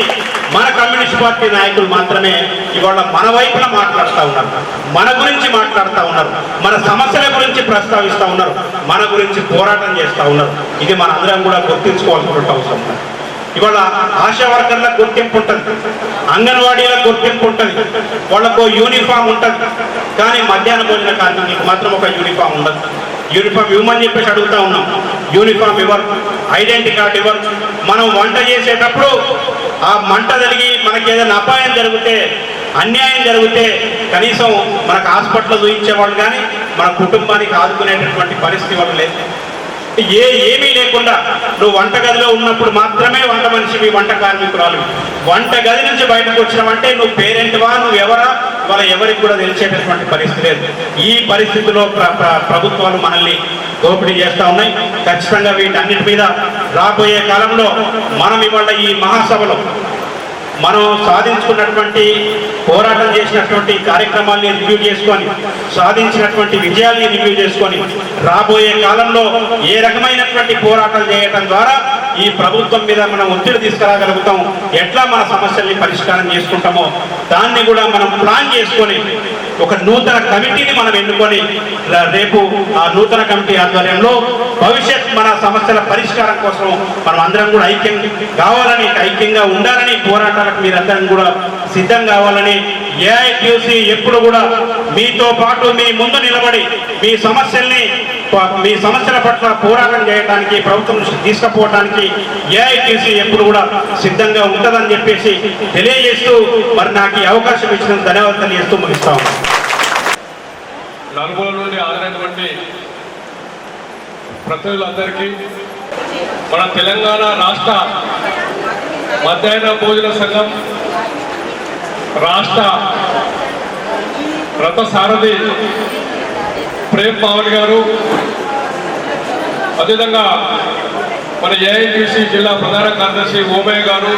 మన కమ్యూనిస్ట్ పార్టీ నాయకులు మాత్రమే ఇవాళ మన వైపున మాట్లాడుతూ ఉన్నారు, మన గురించి మాట్లాడుతూ ఉన్నారు, మన సమస్యల గురించి ప్రస్తావిస్తూ ఉన్నారు, మన గురించి పోరాటం చేస్తూ ఉన్నారు. ఇది మన అందరం కూడా గుర్తించుకోవాల్సినటువంటి అవసరం ఉంది. ఇవాళ ఆశా వర్కర్లకు గుర్తింపు ఉంటుంది, అంగన్వాడీలకు గుర్తింపు ఉంటుంది, వాళ్ళకు యూనిఫామ్ ఉంటుంది, కానీ మధ్యాహ్న భోజన కార్మికులకు మాత్రం ఒక యూనిఫామ్ ఉండదు. యూనిఫామ్ ఇవ్వమని చెప్పేసి అడుగుతా ఉన్నాం, యూనిఫామ్ ఇవ్వరు, ఐడెంటిటీ కార్డు ఇవ్వరు. మనం వంట చేసేటప్పుడు ఆ మంట జరిగి మనకి ఏదైనా అపాయం జరిగితే, అన్యాయం జరిగితే కనీసం మనకు హాస్పిటల్ చూపించేవాళ్ళు కానీ మన కుటుంబానికి ఆదుకునేటటువంటి పరిస్థితి వాళ్ళు లేదు. ఏమీ లేకుండా నువ్వు వంటగదిలో ఉన్నప్పుడు మాత్రమే వంట మనిషివి, వంట కార్మికురాలు. వంటగది నుంచి బయటకు వచ్చినావంటే నువ్వు పేరెంట్వా, నువ్వు ఎవరా, వాళ్ళ ఎవరికి కూడా తెలిసేటటువంటి పరిస్థితి లేదు. ఈ పరిస్థితిలో ప్రభుత్వాలు మనల్ని దోపిడీ చేస్తూ ఉన్నాయి. ఖచ్చితంగా వీటన్నిటి మీద రాబోయే కాలంలో మనం ఇవాళ ఈ మహాసభలో మనం సాధించుకున్నటువంటి, పోరాటం చేసినటువంటి కార్యక్రమాల్ని రివ్యూ చేసుకొని, సాధించినటువంటి విజయాల్ని రివ్యూ చేసుకొని రాబోయే కాలంలో ఏ రకమైనటువంటి పోరాటం చేయడం ద్వారా ఈ ప్రభుత్వం మీద మనం ఒత్తిడి తీసుకురాగలుగుతాం, ఎట్లా మన సమస్యల్ని పరిష్కారం చేసుకుంటామో దాన్ని కూడా మనం ప్లాన్ చేసుకొని ఒక నూతన కమిటీని మనం ఎన్నుకొని రేపు ఆ నూతన కమిటీ ఆధ్వర్యంలో భవిష్యత్ మన సమస్యల పరిష్కారం కోసం మనం అందరం కూడా ఐక్యంగా ఉండాలని, పోరాటాలకు మీరందరం కూడా సిద్ధం కావాలని, ఏఐటీయూసీ ఎప్పుడు కూడా మీతో పాటు మీ ముందు నిలబడి మీ సమస్యల్ని మీ సమస్యల పట్ల పోరాటం చేయడానికి ప్రభుత్వం దృష్టికి తీసుకుపోవడానికి ఏఐటీసీ ఎప్పుడు కూడా సిద్ధంగా ఉంటుందని చెప్పేసి తెలియజేస్తూ మరి నాకు ఈ అవకాశం ఇచ్చినందుకు ధన్యవాదాలు తెలియజేస్తూ ముగిస్తాం. నలుగుల నుండి ఆదినటువంటి ప్రతినిధులందరికీ మన తెలంగాణ రాష్ట్ర మధ్యాహ్న భోజన సంఘం రాష్ట్ర రథసారథి ప్రేమ్ పవన్ గారు, అదేవిధంగా మన ఏఐటీసీ జిల్లా ప్రధాన కార్యదర్శి ఓమయ్య గారు,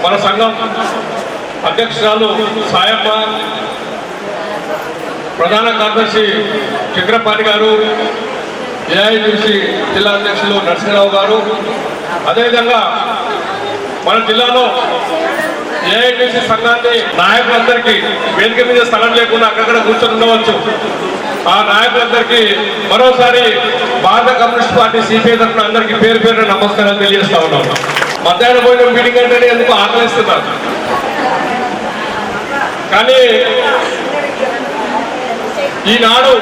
మన సంఘం అధ్యక్షురాలు సాయమ్మ, ప్రధాన కార్యదర్శి చక్రపాణి గారు, ఏఐటీసీ జిల్లా అధ్యక్షులు నరసింహరావు గారు, అదేవిధంగా మన జిల్లాలో ఏఐటీసీ సంఘాన్ని నాయకులందరికీ వేదిక మీద స్థలం లేకుండా అక్కడక్కడ కూర్చొని ఉండవచ్చు. ఆ నాయకులందరికీ మరోసారి భారత కమ్యూనిస్ట్ పార్టీ సిపిఐ తరఫున అందరికీ పేరు పేరున నమస్కారాలు తెలియజేస్తా ఉన్నాను. మధ్యాహ్నం భోజనం మీటింగ్ అంటేనే ఎందుకు ఆకలిస్తున్నారు, కానీ ఈనాడు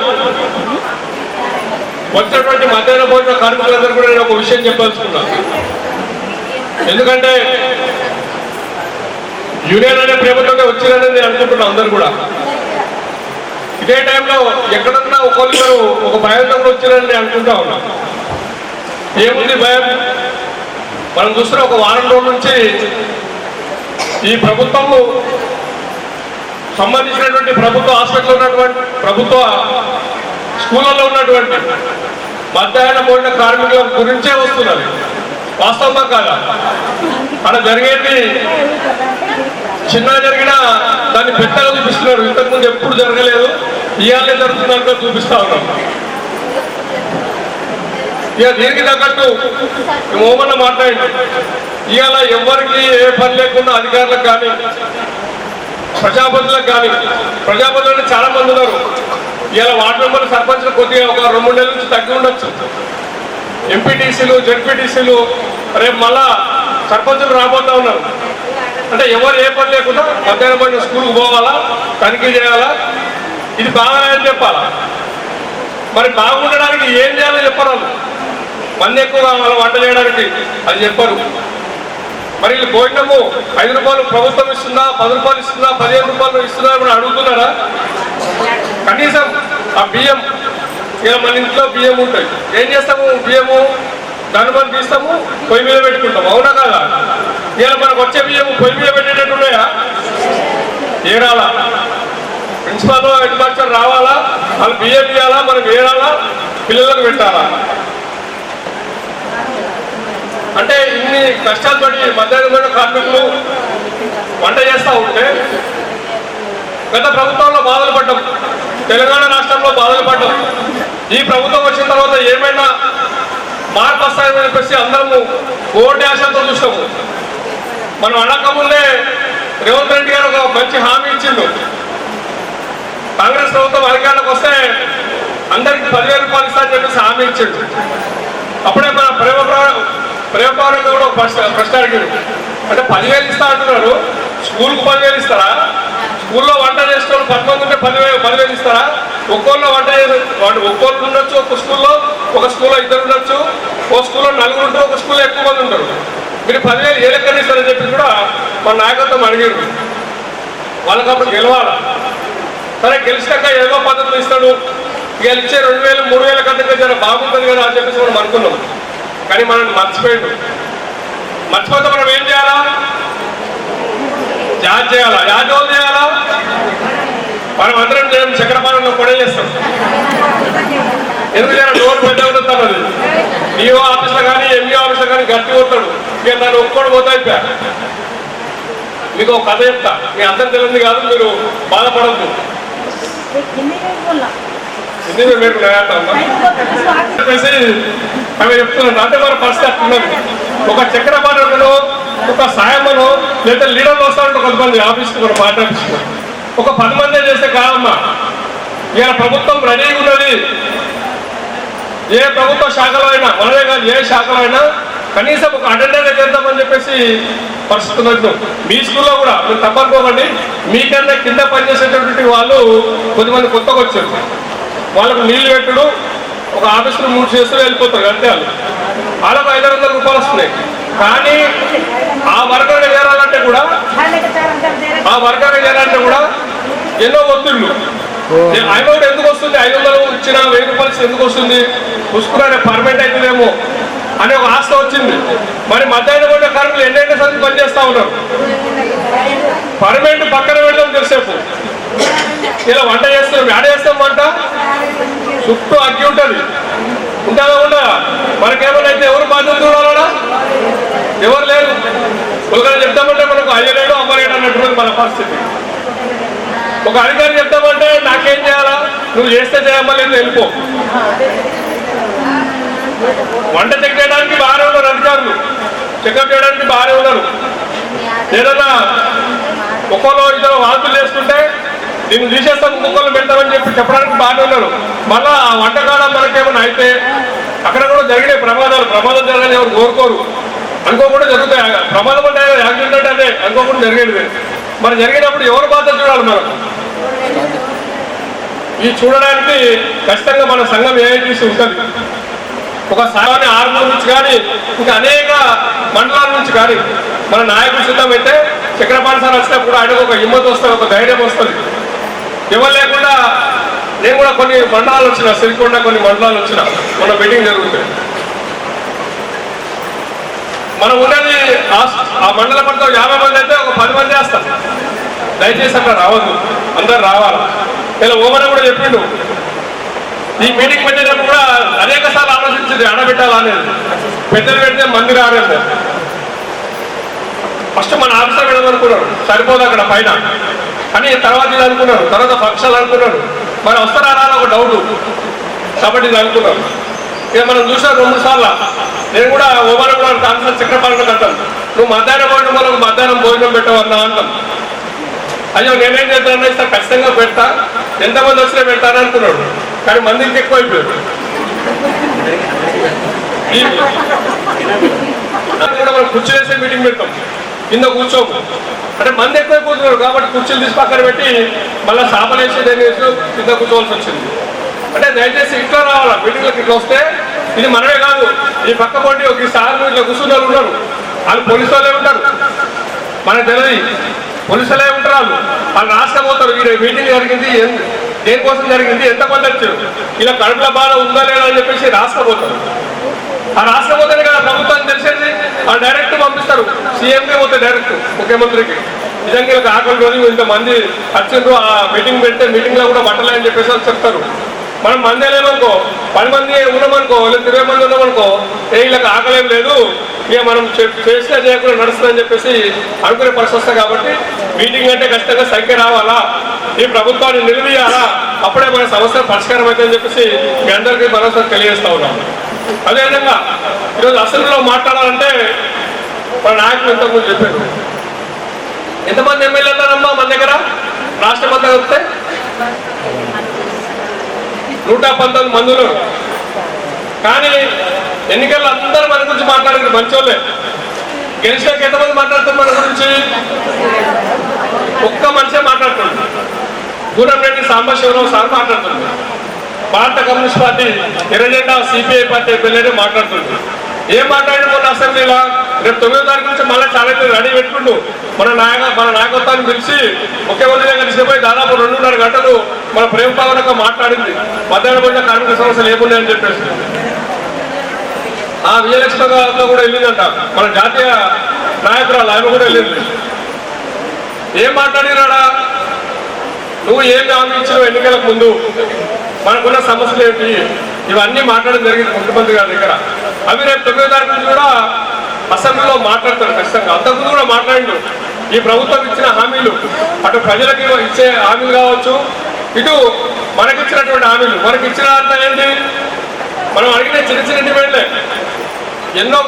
వచ్చినటువంటి మధ్యాహ్న భోజన కార్మికులందరూ కూడా నేను ఒక విషయం చెప్పదలుచుకున్నాను. ఎందుకంటే యూనియన్ అనే ప్రేమతోనే వచ్చిందని నేను అనుకుంటున్నాను. అందరూ కూడా ఇదే టైంలో ఎక్కడన్నా ఒకరు ఒక భయంతో వచ్చిందని నేను అనుకుంటా ఉన్నా. ఏముంది భయం? మనం చూస్తున్న ఒక వారం రోజుల నుంచి ఈ ప్రభుత్వము సంబంధించినటువంటి ప్రభుత్వ హాస్పిటల్ ఉన్నటువంటి ప్రభుత్వ స్కూళ్ళల్లో ఉన్నటువంటి మధ్యాహ్న భోజన కార్మికుల గురించే వస్తున్నది. వాస్తవమా కాదా? అక్కడ జరిగేది చిన్నగా జరిగినా దాన్ని పెద్దగా చూపిస్తున్నారు. ఇంతకుముందు ఎప్పుడు జరగలేదు, ఇవాళే జరుగుతుందంటే చూపిస్తా ఉన్నాం. ఇక దీనికి తగ్గట్టు ఓమన్న మాట్లాడి ఇవాళ ఎవరికి ఏ పని లేకుండా అధికారులకు కానీ ప్రజాపతులకు కానీ, ప్రజాపతులు చాలా మంది ఉన్నారు. ఇవాళ వార్డు మెంబర్లు సర్పంచ్లు కొద్దిగా ఒక 2-3 నెలల నుంచి తగ్గి ఉండొచ్చు. ఎంపీటీసీలు జెడ్పీటీసీలు రేపు మళ్ళా సర్పంచులు రాబోతా ఉన్నారు. అంటే ఎవరు ఏ పని లేకుండా మధ్యాహ్నం పడిన స్కూల్కి పోవాలా, తనిఖీ చేయాలా, ఇది బాగాలేదని చెప్పాలా. మరి బాగుండడానికి ఏం చేయాలో చెప్పరు. మంది ఎక్కువ కావాలా వంట చేయడానికి, అది చెప్పరు. మరి వీళ్ళు భోజనము 5 రూపాయలు ప్రభుత్వం ఇస్తుందా, 10 రూపాయలు ఇస్తుందా, 15 రూపాయలు ఇస్తుందా అని అడుగుతున్నారా? కనీసం ఆ బియ్యం, ఇలా మన ఇంట్లో బియ్యం ఉంటాయి, ఏం చేస్తాము? బియ్యము దానిపని తీస్తాము, పొయ్యి మీద పెట్టుకుంటాము, అవునా కదా? ఇలా మనకు వచ్చే బియ్యము పొయ్యి మీద పెట్టేటట్టు ఉన్నాయా? ఏరాలా? ప్రిన్సిపాల్ హెడ్ మాస్టర్ రావాలా, వాళ్ళు బియ్యం ఇవ్వాలా, మనం ఏరాలా, పిల్లలకు పెట్టాలా? అంటే ఇన్ని కష్టాలు పడి మధ్యాహ్న కార్మికులు వంట చేస్తూ ఉంటే గత ప్రభుత్వంలో బాధలు పడ్డాం, తెలంగాణ రాష్ట్రంలో బాధలు పడ్డాం. ఈ ప్రభుత్వం వచ్చిన తర్వాత ఏమైనా మార్పు వస్తాయని చెప్పేసి అందరము ఓటు ఆశతో చూస్తాము. మనం అడగకముందే రేవంత్ రెడ్డి గారు ఒక మంచి హామీ ఇచ్చిండు. కాంగ్రెస్ ప్రభుత్వం అధికారంలోకి వస్తే అందరికి 10,000 రూపాయలు ఇస్తా అని చెప్పేసి హామీ ఇచ్చిండు. అప్పుడే మన ప్రేమపవన్ కూడా ఒక ప్రశ్న అడిగాడు. అంటే 10,000 ఇస్తా అంటున్నారు, స్కూల్కు 10,000 ఇస్తారా? స్కూల్లో వంట చేసుకోవాలి 10 మంది ఉంటే 10,000 ఇస్తారా? ఒక్కోళ్ళు వంట చేసే ఒక్కోళ్ళు ఉండొచ్చు, ఒక స్కూల్లో 2 ఉండొచ్చు, ఒక స్కూల్లో 4 ఉంటారు, ఒక స్కూల్లో ఎక్కువ మంది ఉంటారు. మీరు 10,000 ఏ లెక్కన ఇస్తారని చెప్పి కూడా మన నాయకత్వం అడిగారు. వాళ్ళకి అప్పుడు గెలవాలా? సరే గెలిచినాక ఏదో పద్ధతులు ఇస్తాడు, గెలిచే 2,000 3,000 కంటే జర బాగుంటుంది కదా అని చెప్పేసి మనం అనుకున్నాం. కానీ మనం మర్చిపోయాడు. మర్చిపోతే మనం ఏం చేయాలా? యాద్ చేయాలా? యాద్ ఎవరు చేయాలా? మనం అందరం చేయడం చక్రపాలనలో కూడా చేస్తాం. ఎందుకు చేయాలి? డోర్ పెద్దగా ఉంటుంది. అది డిఓ ఆఫీస్లో కానీ ఎంఈఓ ఆఫీస్లో కానీ గట్టి కొడతాడు. ఇక నన్ను ఒక్కడు పోతా అయిపోయా. మీకు ఒక కథ చెప్తా, మీ అందరం తెలియదు కాదు, మీరు బాధపడద్దు. అవి చెప్తున్నాను. అంటే మన పరిస్థితి ఉన్నది. ఒక చక్రపాలనలో ఒక సాయమనో లేదా లీడర్లు వస్తా ఉంటారు కొంతమంది ఆఫీస్కి, మన పార్టీ ఆఫీస్కి. ఒక 10 మందే చేస్తే కాదమ్మా. ఇవాళ ప్రభుత్వం రెడీగా ఉన్నది. ఏ ప్రభుత్వ శాఖలో అయినా, మనదే కాదు ఏ శాఖలో అయినా కనీసం ఒక అటెండర్ చేద్దామని చెప్పేసి పరిస్థితి ఉన్నట్టు. మీ స్కూల్లో కూడా మీరు తప్పనుకోకండి, మీకన్నా కింద పనిచేసేటటువంటి వాళ్ళు కొద్దిమంది కొత్తగా వచ్చారు. వాళ్ళకు నీళ్లు పెట్టుడు, ఒక ఆఫీసులో 3 చేస్తూ వెళ్ళిపోతారు అంతే. వాళ్ళకు 500 రూపాయలు వస్తున్నాయి. కానీ ఆ వర్గాన్ని చేరాలంటే కూడా ఎన్నో ఒత్తిళ్ళు. అమౌంట్ ఎందుకు వస్తుంది, 500 ఇచ్చిన 1000 రూపాయలు ఎందుకు వస్తుంది, పుష్కరాన్ని పర్మనెంట్ అవుతుందేమో అనే ఒక ఆశ వచ్చింది. మరి మధ్యాహ్నం పూట కార్మికులు ఎన్నెన్నో సార్లు పనిచేస్తా ఉన్నారు. పర్మనెంట్ పక్కన పెడతాం తెలిసేపు, ఇలా వంట చేస్తున్నాం. యాడ చేస్తాం వంట, చుట్టూ అగ్గి ఉంటుంది, ఉంటుందా ఉండదా? మనకేమైనా అయితే ఎవరు బాధ్యత చూడాలన్నా ఎవరు లేరు. ఒకరు చెప్తామంటే మనకు అయ్యలేడు అమ్మలేడు అన్నట్టున్నది మన పరిస్థితి. ఒక అధికారి చెప్తామంటే నాకేం చేయాలా, నువ్వు చేస్తే చేయమని వెళ్ళిపో. వంట చెక్ చేయడానికి బాగానే ఉన్నారు అధికారులు, చెకప్ చేయడానికి బాగానే ఉన్నారు. ఏదన్నా ఒక్కొక్కరు ఇద్దరు వాంతులు చేసుకుంటే దీన్ని తీసేస్తాం, ఇంకొకరు పెడతామని చెప్పడానికి బాగానే ఉన్నారు. మళ్ళా ఆ వంటకాడ మనకేమైనా అయితే అక్కడ కూడా జరిగినాయి ప్రమాదం జరగాలని ఎవరు కోరుకోరు, అనుకోకుండా జరుగుతాయి. ప్రమాదం అంటే యాక్సిడెంట్ అంటే అదే అనుకోకుండా జరిగేది. మరి జరిగినప్పుడు ఎవరు బాధ్యత చూడాలి మనం? ఈ చూడడానికి ఖచ్చితంగా మన సంఘం ఏఐటీసీ ఉంటుంది. ఒక సాధారణ ఆర్మూర్ నుంచి కానీ ఇంకా అనేక మండలాల నుంచి కానీ మన నాయకుడు సిద్ధమైతే చక్రపాణి సార్ వచ్చినప్పుడు ఆయనకు ఒక హిమ్మత్ వస్తుంది, ఒక ధైర్యం వస్తుంది. ఎవరు లేకుండా నేను కూడా కొన్ని మండలాలు వచ్చిన, సిరికొండ కొన్ని మండలాలు వచ్చిన, మన మీటింగ్ జరుగుతుంది. మనం ఉన్నది ఆ మండల పరిధిలో 50 మంది అయితే ఒక 10 మంది వేస్తాం. దయచేసి అక్కడ రావద్దు, అందరు రావాలి. ఇలా ఓమన కూడా చెప్పిండు, ఈ మీటింగ్ పెట్టేటప్పుడు కూడా అనేక సార్లు ఆలోచించింది ఆడబెట్టాలా అనేది. పెద్దలు పెడితే మంది రాలేదు. ఫస్ట్ మన ఆఫీసర్ పెడమనుకున్నారు, సరిపోదు అక్కడ పైన అని. తర్వాత ఇది అనుకున్నారు, తర్వాత ఫంక్షన్లు అనుకున్నారు. మరి వస్తారా రాలా ఒక డౌట్, కాబట్టి ఇది అనుకున్నారు. ఇక మనం చూసాం 2 సార్లు. నేను కూడా ఓమన కూడా కాన్ఫరెన్స్ చక్రపాలన అంటాను, నువ్వు మధ్యాహ్నం భోజనం వాళ్ళకు మధ్యాహ్నం భోజనం పెట్టవన్నా అంటాం. అయ్యో నేనేం చేస్తానన్నా ఇస్తా, ఖచ్చితంగా పెడతా, ఎంతమంది వచ్చినా పెడతాను అనుకున్నాడు. కానీ మందికి ఎక్కువ అయిపోయాడు. కూడా మనం కుర్చీ వేసే మీటింగ్ పెడతాం, కింద కూర్చోము అంటే మంది ఎక్కువైపోతున్నారు. కాబట్టి కుర్చీలు తీసి పక్కన పెట్టి మళ్ళీ సాపలు వేసి దేని వేసి కింద కూర్చోవాల్సి వచ్చింది. అంటే దయచేసి ఇట్లా రావాలా మీటింగ్లకు. ఇట్లా వస్తే ఇది మనమే కాదు, ఈ పక్క పోటీ ఒక సార్లు ఇట్లా కూర్చున్న ఉన్నారు, వాళ్ళు పోలీసు వాళ్ళే ఉంటారు, మనకు తెలియదు. పోలీసులే ఉంటారు, వాళ్ళు రాష్ట్రపోతారు. ఈ మీటింగ్ జరిగింది, దేనికోసం జరిగింది, ఎంతమంది వచ్చారు, ఇలా కడుపుల బాధ ఉందా లేదా అని చెప్పేసి రాష్ట్రపోతారు. ఆ రాష్ట్రపోతేనే కదా ప్రభుత్వానికి తెలిసేది. వాళ్ళు డైరెక్ట్ పంపిస్తారు, సీఎంకే పోతే డైరెక్ట్ ముఖ్యమంత్రికి. నిజంగా ఇలా ఆకలి రోజు ఇంతమంది వచ్చిండ్రు, ఆ మీటింగ్ పెడితే మీటింగ్లో కూడా పట్టలే అని చెప్పేసి వాళ్ళు చెప్తారు. మనం మంది లేమనుకో, 10 మంది ఉన్నామనుకో, లేదా 20 మంది ఉన్నామనుకో, వీళ్ళకి ఆకలేం లేదు, ఇక మనం చేసినా చేయకుండా నడుస్తుందని చెప్పేసి అనుకునే పరిస్థితి వస్తాయి. కాబట్టి మీటింగ్ అంటే ఖచ్చితంగా సంఖ్య రావాలా, ఈ ప్రభుత్వాన్ని నిలదీయాలా, అప్పుడే మన సమస్య పరిష్కారం అవుతుందని చెప్పేసి మీ అందరికీ మరోసారి తెలియజేస్తా ఉన్నాం. అదేవిధంగా ఈరోజు అసెంబ్లీలో మాట్లాడాలంటే మన నాయకులు ఇంతకుముందు చెప్పారు. ఎంతమంది ఎమ్మెల్యేలు ఉన్నారమ్మా మన దగ్గర రాష్ట్రం అంతా వస్తే? 119 మంది ఉన్నారు. కానీ ఎన్నికల్లో అందరూ మన గురించి మాట్లాడారు, మంచోళ్ళే. గెలిచినాక ఎంతమంది మాట్లాడుతారు మన గురించి? ఒక్క మనిషే మాట్లాడుతుంది, గూడెంరెడ్డి సాంబశివరావు సార్ మాట్లాడుతుంది. భారత కమ్యూనిస్ట్ పార్టీ ఎర్రజెండా సిపిఐ పార్టీ ఎమ్మెల్యేనే మాట్లాడుతుంది. ఏం మాట్లాడిన మొన్న అసెంబ్లీలో? రేపు 9వ తారీఖు నుంచి మళ్ళీ ఛాలెంజ్ రెడీ పెట్టుకుంటూ మన నాయకత్వాన్ని పిలిచి ముఖ్యమంత్రి దగ్గర తీసుకుపోయి దాదాపు 2.5 గంటలు మన ప్రేమ పాలనగా మాట్లాడింది. మధ్యాహ్నం పోయిన కార్మిక సమస్యలు ఏమున్నాయని చెప్పేసి ఆ విజయలక్ష్మితో కూడా వెళ్ళిందంట, మన జాతీయ నాయకురాలు ఆమె కూడా వెళ్ళింది. ఏం మాట్లాడినాడా? నువ్వు ఏం హామీ ఇచ్చినావు ఎన్నికలకు ముందు, మనకున్న సమస్యలు ఏంటి, ఇవన్నీ మాట్లాడడం జరిగింది ముఖ్యమంత్రి గారి దగ్గర. అవి రేపు 9వ తారీఖు నుంచి కూడా అసెంబ్లీలో మాట్లాడతారు ఖచ్చితంగా. అంతకుముందు కూడా మాట్లాడిండు. ఈ ప్రభుత్వం ఇచ్చిన హామీలు, అటు ప్రజలకి ఇచ్చే హామీలు కావచ్చు, ఇటు మనకిచ్చినటువంటి హామీలు. మనకి ఇచ్చిన అంతా ఏంటి? మనం అడిగిన చిన్న చిన్న డిమాండ్లే. ఎన్నో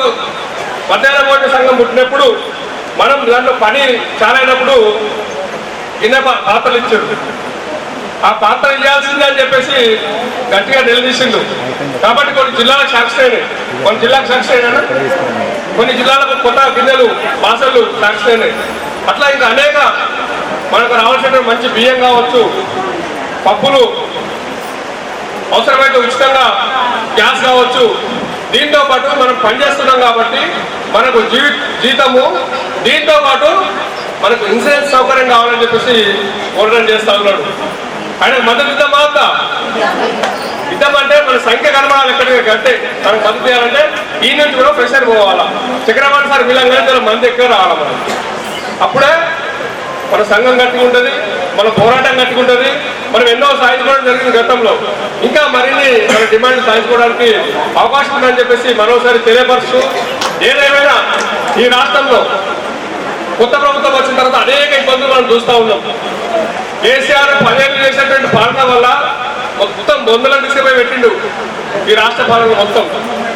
మధ్యాహ్న భోజన సంఘం పుట్టినప్పుడు మనం దాంట్లో పని చాలా అయినప్పుడు గిన్నె పాత్రలు ఇచ్చారు. ఆ పాత్ర ఇవ్వాల్సిందే అని చెప్పేసి గట్టిగా నిలదీసిండు. కాబట్టి కొన్ని జిల్లాలకు శాంక్షన్ అయినాయి, కొన్ని జిల్లాకు శాంక్షన్ అయినా, కొన్ని జిల్లాలకు కొత్త గిన్నెలు బాసలు శాంక్షన్ అయినాయి. అట్లా ఇంకా అనేక మనకు రావాల్సిన మంచి బియ్యం కావచ్చు, పప్పులు, అవసరమైతే ఉచితంగా గ్యాస్ కావచ్చు. దీంతో పాటు మనం పనిచేస్తున్నాం కాబట్టి మనకు జీతము, దీంతో పాటు మనకు ఇన్సూరెన్స్ సౌకర్యం కావాలని చెప్పేసి పోరాటం చేస్తా ఉన్నాడు. ఆయన మద్దతు ఇద్దామా వద్దా? ఇద్దామంటే మన సంఖ్య కనబడాలి. ఎక్కడికి కట్టే మనకు మద్దతు చేయాలంటే ఈ నుంచి కూడా ప్రెషర్ పోవాలా. చక్రపాణి సార్ వీళ్ళంగానే మంది ఎక్కువ రావాలా. మనం అప్పుడే మన సంఘం గట్టిగా ఉంటుంది, మన పోరాటం గట్టిగా ఉంటుంది. మనం ఎన్నో సాధించుకోవడం జరిగింది గతంలో, ఇంకా మరిన్ని మన డిమాండ్ సాధించుకోవడానికి అవకాశం ఉందని చెప్పేసి మరోసారి తెలియపరుస్తూ, ఏదేమైనా ఈ రాష్ట్రంలో కొత్త ప్రభుత్వం వచ్చిన తర్వాత అనేక ఇబ్బందులు మనం చూస్తూ ఉన్నాం. కేసీఆర్ 10 ఏళ్ళు చేసినటువంటి పాలన వల్ల మొత్తం బొందలను తీసుకుపోయి పెట్టిండు ఈ రాష్ట్ర పాలన మొత్తం.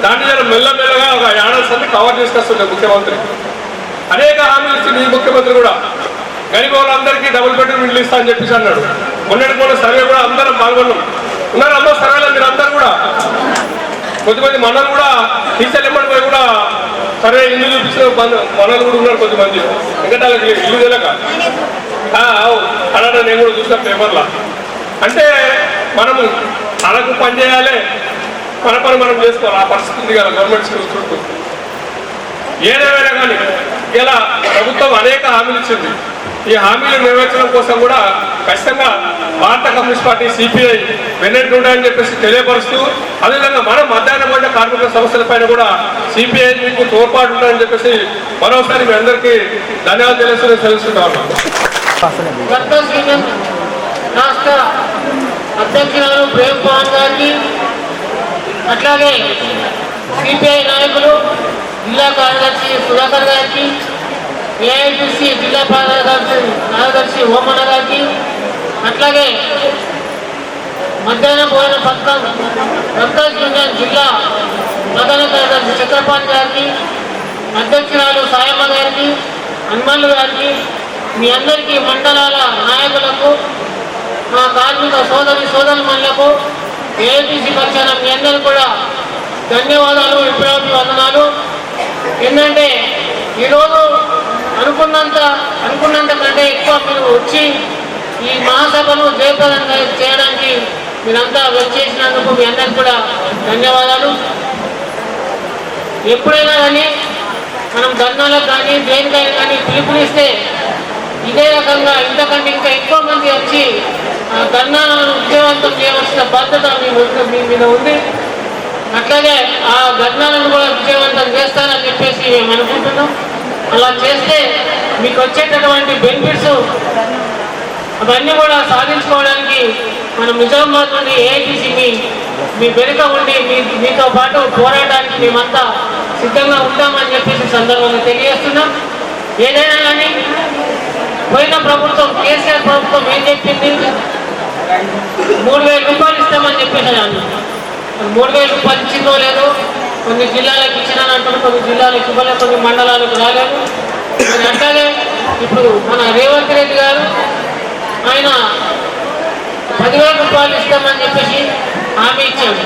దాన్ని నేను మెల్లమెల్లగా ఒక ఏడాది సంది కవర్ చేసుకొస్తుండే ముఖ్యమంత్రి. అనేక హామీలు ఇచ్చింది ఈ ముఖ్యమంత్రి కూడా. గరీబ్ వాళ్ళందరికీ డబుల్ బెడ్రూమ్ ఇల్లు ఇస్తా అని చెప్పేసి అన్నాడు. మొన్నటి సర్వే కూడా అందరం పాల్గొన్నాం. ఉన్నారు అమ్మ సర్వేలో మీరు అందరూ కూడా. కొద్దిమంది మనలు కూడా టీచర్లు పోయి కూడా సర్వే ఇల్లు చూపించిన మనలు కూడా ఉన్నారు కొద్దిమంది. ఎందుకంటే వాళ్ళకి ఇల్లు తెలియక అలానే నేను కూడా చూసిన పేపర్లో. అంటే మనము తనకు పని చేయాలి, మన పని మనం చేసుకోవాలి. ఆ పరిస్థితి ఉంది కదా గవర్నమెంట్ స్కూల్ చుట్టూ. ఏదేమైనా కానీ ఇలా ప్రభుత్వం అనేక హామీలు ఇచ్చింది. ఈ హామీలు నెరవేర్చడం కోసం కూడా ఖచ్చితంగా భారత కమ్యూనిస్ట్ పార్టీ సిపిఐ వెన్నెంటు ఉంటాయని చెప్పేసి తెలియపరుస్తూ, అదేవిధంగా మనం మధ్యాహ్న పడ్డ కార్మిక సమస్యలపైన కూడా సిపిఐ మీకు తోడ్పాటు ఉంటాయని చెప్పేసి మరోసారి మీ అందరికీ ధన్యవాదాలు తెలుసుకుంటా ఉన్నాం. రాష్ట్ర అధ్యక్షురాలు ప్రేమ్ పవన్ గారికి, అట్లాగే సిపిఐ నాయకులు జిల్లా కార్యదర్శి సుధాకర్ గారికి, ఏఐటీసీ జిల్లా కార్యదర్శి ఓమన్న గారికి, అట్లాగే మధ్యాహ్న భోజన పథకం వర్కర్స్ యూనియన్ జిల్లా ప్రధాన కార్యదర్శి చక్రపాణి గారికి, అధ్యక్షురాలు సాయమ్మ గారికి, హనుమన్లు గారికి, మీ అందరికీ మండలాల నాయకులకు, మా కార్మిక సోదరులకు, ఏఐటీసీ పక్షాన మీ అందరికీ కూడా ధన్యవాదాలు, విప్లవాభివందనాలు. ఏంటంటే ఈరోజు అనుకున్నంత కంటే ఎక్కువ మీరు వచ్చి ఈ మహాసభను జయప్రదంగా చేయడానికి మీరంతా వచ్చేసినందుకు మీ అందరికీ కూడా ధన్యవాదాలు. ఎప్పుడైనా కానీ మనం ధర్నాలకు కానీ దేనికైనా కానీ పిలుపునిస్తే ఇదే రకంగా ఇంతకంటే ఇంకా ఎక్కువ మంది వచ్చి ధర్నాలను విజయవంతం చేయవలసిన బాధ్యత మీ మీద ఉంది. అట్లాగే ఆ ధర్నాలను కూడా విజయవంతం చేస్తారని చెప్పేసి మేము అనుకుంటున్నాం. అలా చేస్తే మీకు వచ్చేటటువంటి బెనిఫిట్స్ అవన్నీ కూడా సాధించుకోవడానికి మనం నిజామాబాద్ నుండి ఏఐటీసీ మీ వెనుక ఉండి మీతో పాటు పోరాటానికి మేమంతా సిద్ధంగా ఉంటామని చెప్పేసి సందర్భంగా తెలియజేస్తున్నాం. ఏదైనా కానీ పోయిన ప్రభుత్వం కేసీఆర్ ప్రభుత్వం ఏం చెప్పింది, 3,000 రూపాయలు ఇస్తామని చెప్పేసి అన్నాను. 3,000 రూపాయలు ఇచ్చిందో లేదో, కొన్ని జిల్లాలకు ఇచ్చినాను అంటారు, కొన్ని జిల్లాలకు ఇవ్వలేదు, కొన్ని మండలాలకు రాలేదు. అట్లాగే ఇప్పుడు మన రేవంత్ రెడ్డి గారు ఆయన 10,000 రూపాయలు ఇస్తామని చెప్పేసి హామీ ఇచ్చాడు.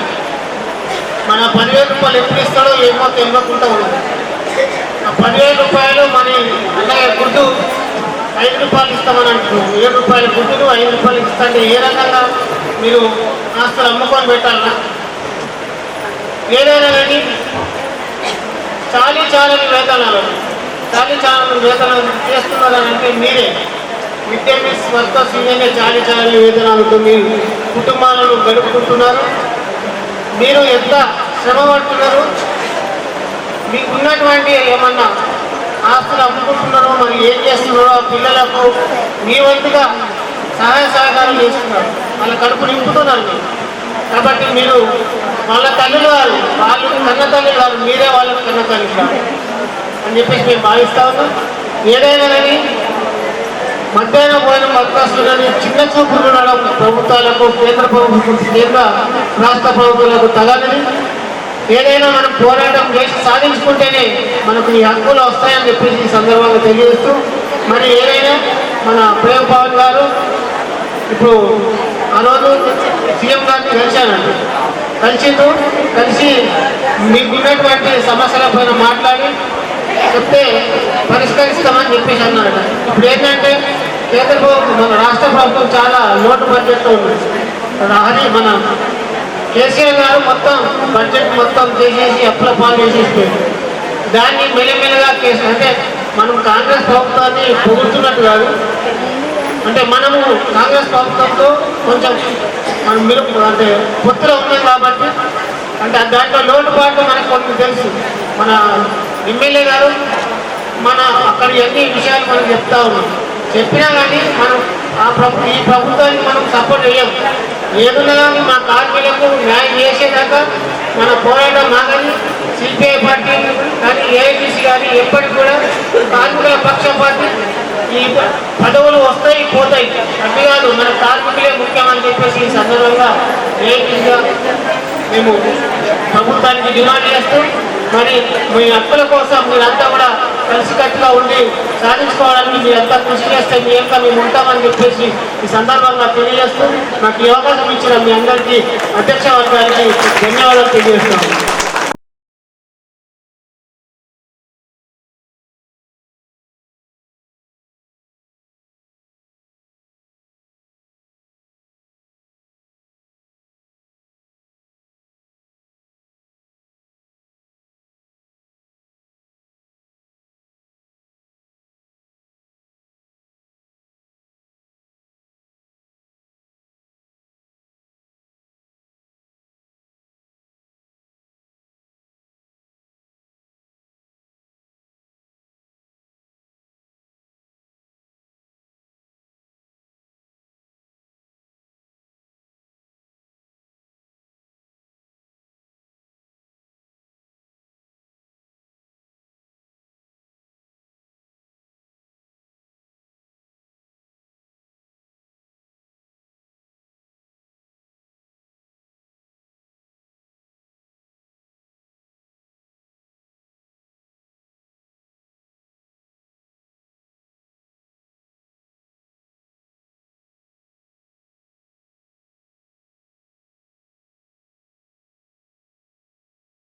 మన 10,000 రూపాయలు ఎప్పుడు ఇస్తాడో ఏమో తెలియకుండా ఉన్నది. ఆ 10,000 రూపాయలు మన అలాగే గుడ్డు 5 రూపాయలు ఇస్తామని అంటున్నాం. 7 రూపాయల గుడ్డును 5 రూపాయలు ఇస్తాంటే ఏ రకంగా మీరు ఆస్తులు అమ్ముకొని పెట్టాలన్నా? ఏదైనా కానీ చాలని వేతనాలు చేస్తున్నారని అంటే మీరే mid day meals workers union చాలని వేతనాలతో మీ కుటుంబాలను గడుపుకుంటున్నారు. మీరు ఎంత శ్రమ పడుతున్నారు, మీకు ఉన్నటువంటి ఏమన్నా ఆస్తులు అమ్ముకుంటున్నారో, మరి ఏం చేస్తున్నారో పిల్లలకు మీ వంతుగా సహాయ సహకారం చేస్తున్నారు, వాళ్ళ కడుపు నింపుతున్నారు మీరు. కాబట్టి మీరు వాళ్ళ తల్లులు గారు, వాళ్ళు కన్న తల్లులు గారు, మీరే వాళ్ళకి కన్న తల్లి గారు అని చెప్పేసి మేము భావిస్తా ఉన్నాం. ఏదైనా కానీ మధ్యాహ్న భోజనం అవకాశాలని చిన్న చూపులు ఉండడం ప్రభుత్వాలకు, కేంద్ర రాష్ట్ర ప్రభుత్వాలకు తగదని. ఏదైనా మనం పోరాటం చేసి సాధించుకుంటేనే మనకు ఈ హక్కులు వస్తాయని చెప్పేసి ఈ సందర్భంగా తెలియజేస్తూ, మరి ఏదైనా మన ప్రేమ్ పవన్ గారు ఇప్పుడు ఆ రోజు సీఎం గారిని కలిసి మీకున్నటువంటి సమస్యల పైన మాట్లాడి చెప్తే పరిష్కరిస్తామని చెప్పేసి అన్నారట. ఇప్పుడు ఏంటంటే కేంద్ర ప్రభుత్వం, మన రాష్ట్ర ప్రభుత్వం చాలా లోటు బడ్జెట్లో ఉంది. మన కేసీఆర్ గారు మొత్తం బడ్జెట్ మొత్తం చేసేసి అప్పుల పాలు చేసేసిపోయింది. దాన్ని మెల్లమెల్లగా అంటే మనం కాంగ్రెస్ ప్రభుత్వాన్ని పొగుడుతున్నట్టు కాదు, అంటే మనము కాంగ్రెస్ ప్రభుత్వంతో కొంచెం మనం మెరుపు అంటే పొత్తులో ఉన్నాం కాబట్టి అంటే దాంట్లో లోటుపాటు మనకు కొన్ని తెలుసు. మన ఎమ్మెల్యే గారు మన అక్కడ అన్ని విషయాలు మనం చెప్తా ఉన్నాం. చెప్పినా కానీ మనం ఈ ప్రభుత్వానికి మనం సపోర్ట్ చేయం. ఏదున్నా కానీ మా కార్మికులకు న్యాయం చేసేదాకా మన పోరాటం మాదని సిపిఐ పార్టీ కానీ ఏఐటీసీ కానీ ఎప్పటికి కూడా కార్మికుల పక్షపాతి. ఈ పదవులు వస్తాయి పోతాయి అవి కాదు, మన కార్మికులే ముఖ్యమని చెప్పేసి ఈ సందర్భంగా ఏఐటీగా మేము ప్రభుత్వానికి డిమాండ్ చేస్తూ మరి మీ హక్కుల కోసం మీరంతా కూడా కలిసికట్టుగా ఉండి సాధించుకోవడానికి మీరంతా కృషి చేస్తే మీ యొక్క మేము ఉంటామని చెప్పేసి ఈ సందర్భంగా తెలియజేస్తూ నాకు ఈ అవకాశం ఇచ్చిన మీ అందరికీ అధ్యక్ష వర్గానికి ధన్యవాదాలు తెలియజేస్తాము.